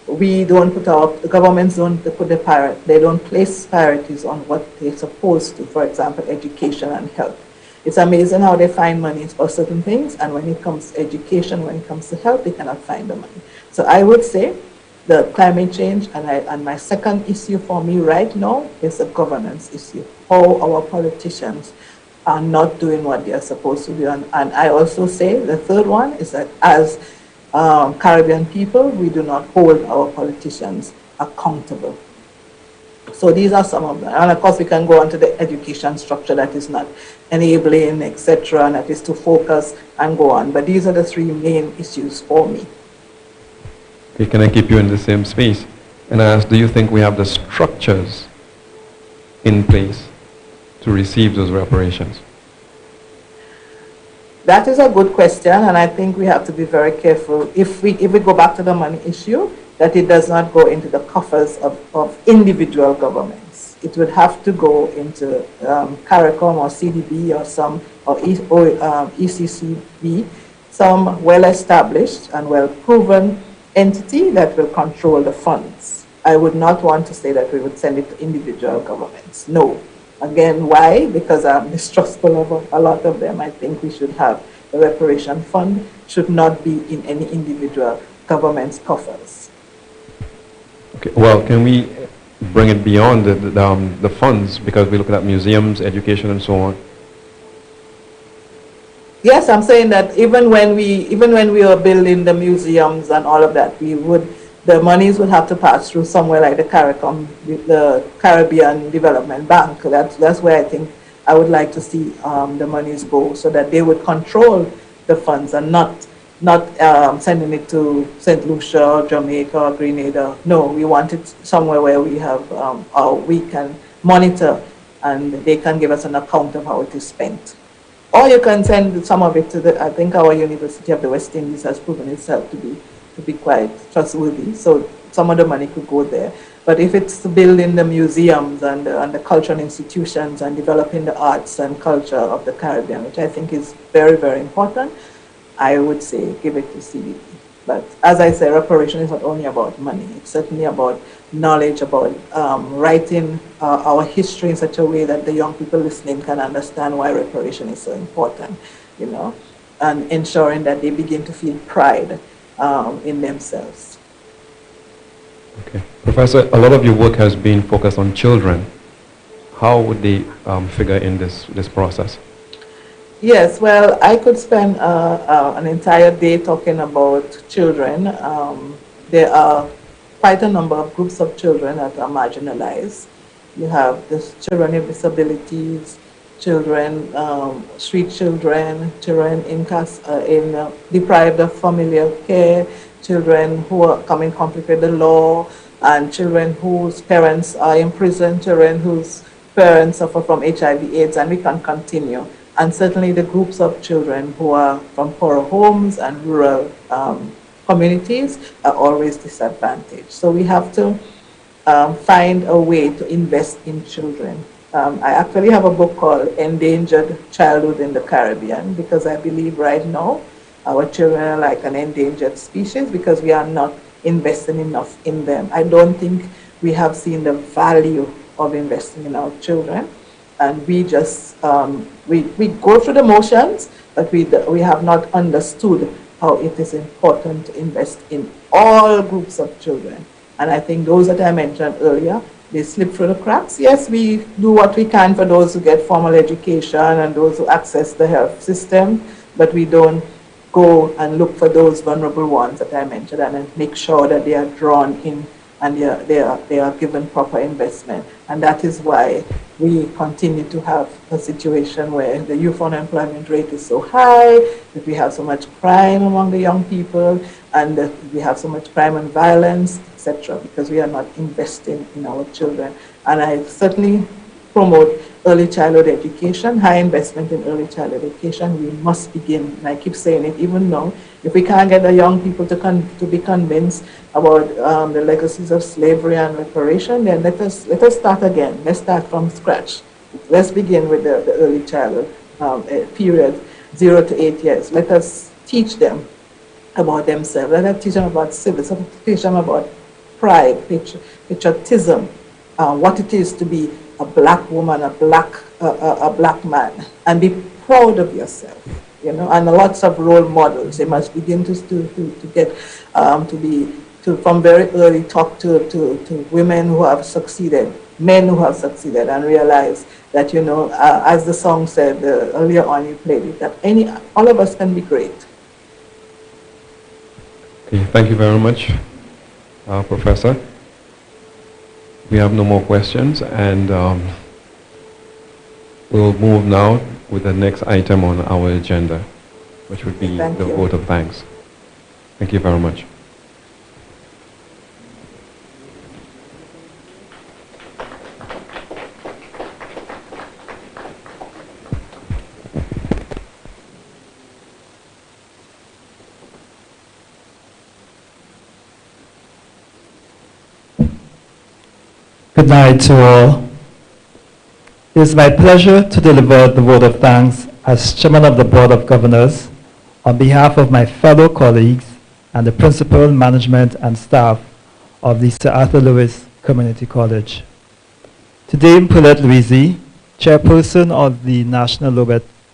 we don't put the governments don't put they don't place priorities on what they're supposed to, for example, education and health. It's amazing how they find money for certain things, and when it comes to education, when it comes to health, they cannot find the money. So I would say the climate change, and my second issue for me right now is the governance issue. How our politicians are not doing what they are supposed to do. And I also say the third one is that as Caribbean people, we do not hold our politicians accountable. So these are some of them. And of course, we can go on to the education structure that is not enabling, etc., and that is to focus and go on. But these are the three main issues for me. Okay, can I keep you in the same space? And I ask, do you think we have the structures in place to receive those reparations? That is a good question, and I think we have to be very careful if we go back to the money issue, that it does not go into the coffers of individual governments. It would have to go into CARICOM or CDB or ECCB, some well-established and well-proven entity that will control the funds. I would not want to say that we would send it to individual governments. No. Again, why? Because I'm distrustful of a lot of them. I think we should have the reparation fund should not be in any individual government's coffers. Okay. Well, can we bring it beyond the funds, because we look at museums, education, and so on? Yes, I'm saying that even when we are building the museums and all of that, the monies would have to pass through somewhere like the CARICOM, the Caribbean Development Bank. That's where I think I would like to see the monies go, so that they would control the funds and not sending it to St. Lucia or Jamaica or Grenada. No, we want it somewhere where we have we can monitor and they can give us an account of how it is spent. Or you can send some of it to I think our University of the West Indies has proven itself to be quite trustworthy. So some of the money could go there. But if it's to building the museums and the cultural institutions and developing the arts and culture of the Caribbean, which I think is very, very important, I would say give it to CBD. But as I say, reparation is not only about money. It's certainly about knowledge, about writing our history in such a way that the young people listening can understand why reparation is so important, and ensuring that they begin to feel pride in themselves. Okay. Professor, a lot of your work has been focused on children. How would they figure in this process? Yes, well, I could spend an entire day talking about children. There are quite a number of groups of children that are marginalized. You have the children with disabilities, children, street children, children deprived of familial care, children who are coming in conflict with the law, and children whose parents are in prison, children whose parents suffer from HIV/AIDS, and we can continue. And certainly the groups of children who are from poorer homes and rural communities are always disadvantaged. So we have to find a way to invest in children. I actually have a book called Endangered Childhood in the Caribbean, because I believe right now our children are like an endangered species because we are not investing enough in them. I don't think we have seen the value of investing in our children. And we just, we go through the motions, but we have not understood how it is important to invest in all groups of children. And I think those that I mentioned earlier, they slip through the cracks. Yes, we do what we can for those who get formal education and those who access the health system, but we don't go and look for those vulnerable ones that I mentioned and make sure that they are drawn in and they are given proper investment. And that is why we continue to have a situation where the youth unemployment rate is so high, that we have so much crime among the young people, and that we have so much crime and violence, etc., because we are not investing in our children. And I certainly promote early childhood education, high investment in early childhood education. We must begin, and I keep saying it even now, if we can't get the young people to be convinced about the legacies of slavery and reparation, then let us start again. Let's start from scratch. Let's begin with the early childhood period, 0 to 8 years. Let us teach them about themselves. Let us teach them about civics. Let us teach them about pride, patriotism, what it is to be a black woman, a black man, and be proud of yourself. You know, and lots of role models. They must begin to get from very early talk to women who have succeeded, men who have succeeded, and realize that, you know, as the song said earlier on, you played it, that all of us can be great. Okay, thank you very much, Professor. We have no more questions, and we'll move now with the next item on our agenda, which would be the vote of thanks. Thank you very much. Good night to all. It is my pleasure to deliver the vote of thanks as Chairman of the Board of Governors on behalf of my fellow colleagues and the principal, management, and staff of the Sir Arthur Lewis Community College. To Dame Paulette Louisi, Chairperson of the National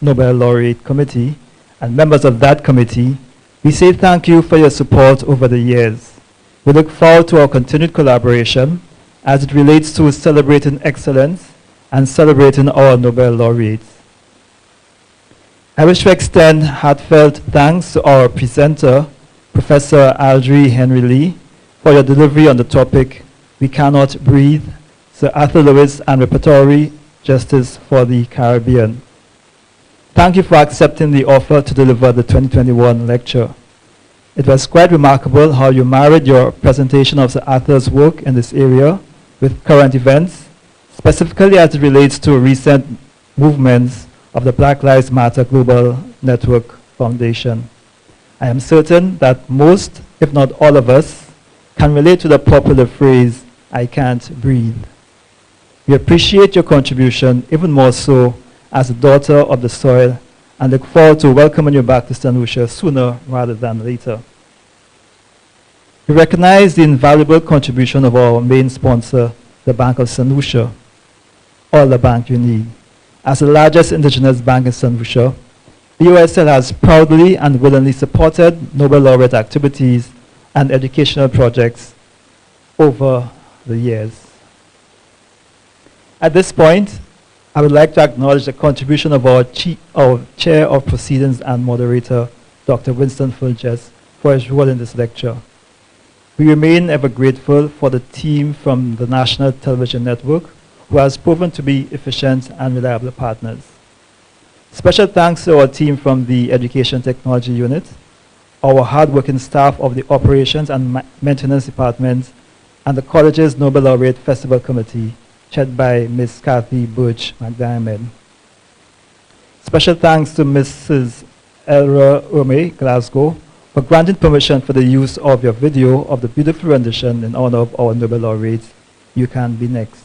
Nobel Laureate Committee, and members of that committee, we say thank you for your support over the years. We look forward to our continued collaboration as it relates to celebrating excellence and celebrating our Nobel laureates. I wish to extend heartfelt thanks to our presenter, Professor Audrey Henry, for your delivery on the topic, We Cannot Breathe, Sir Arthur Lewis and Reparatory Justice for the Caribbean. Thank you for accepting the offer to deliver the 2021 lecture. It was quite remarkable how you married your presentation of Sir Arthur's work in this area with current events, specifically as it relates to recent movements of the Black Lives Matter Global Network Foundation. I am certain that most, if not all of us, can relate to the popular phrase, I can't breathe. We appreciate your contribution even more so as a daughter of the soil and look forward to welcoming you back to St. Lucia sooner rather than later. We recognize the invaluable contribution of our main sponsor, the Bank of St. Lucia, all the bank you need. As the largest indigenous bank in St. Lucia, BOSL has proudly and willingly supported Nobel laureate activities and educational projects over the years. At this point, I would like to acknowledge the contribution of our Chair of Proceedings and Moderator, Dr. Winston Fulges, for his role in this lecture. We remain ever grateful for the team from the National Television Network who has proven to be efficient and reliable partners. Special thanks to our team from the Education Technology Unit, our hardworking staff of the Operations and Maintenance Department, and the college's Nobel Laureate Festival Committee, chaired by Ms. Kathy Birch McDiarmid. Special thanks to Mrs. Elra Urme, Glasgow, for granting permission for the use of your video of the beautiful rendition in honor of our Nobel laureates, You Can Be Next.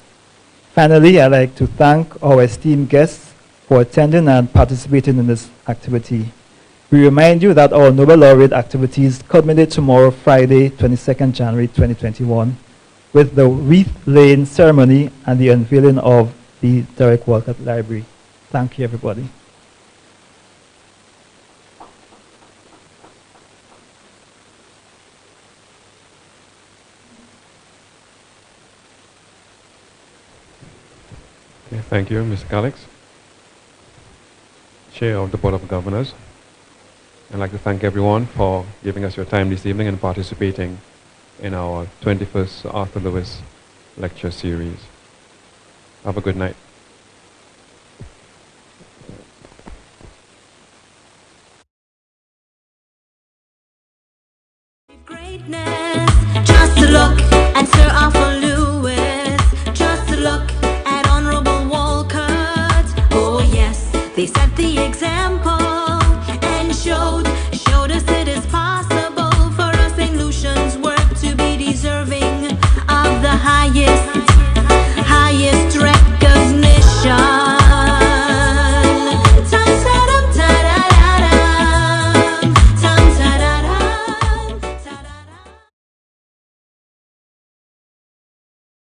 Finally, I'd like to thank our esteemed guests for attending and participating in this activity. We remind you that our Nobel laureate activities culminate tomorrow, Friday, 22nd January 2021, with the wreath-laying ceremony and the unveiling of the Derek Walcott Library. Thank you, everybody. Okay, thank you, Mr. Calix, Chair of the Board of Governors. I'd like to thank everyone for giving us your time this evening and participating in our 21st Arthur Lewis lecture series. Have a good night.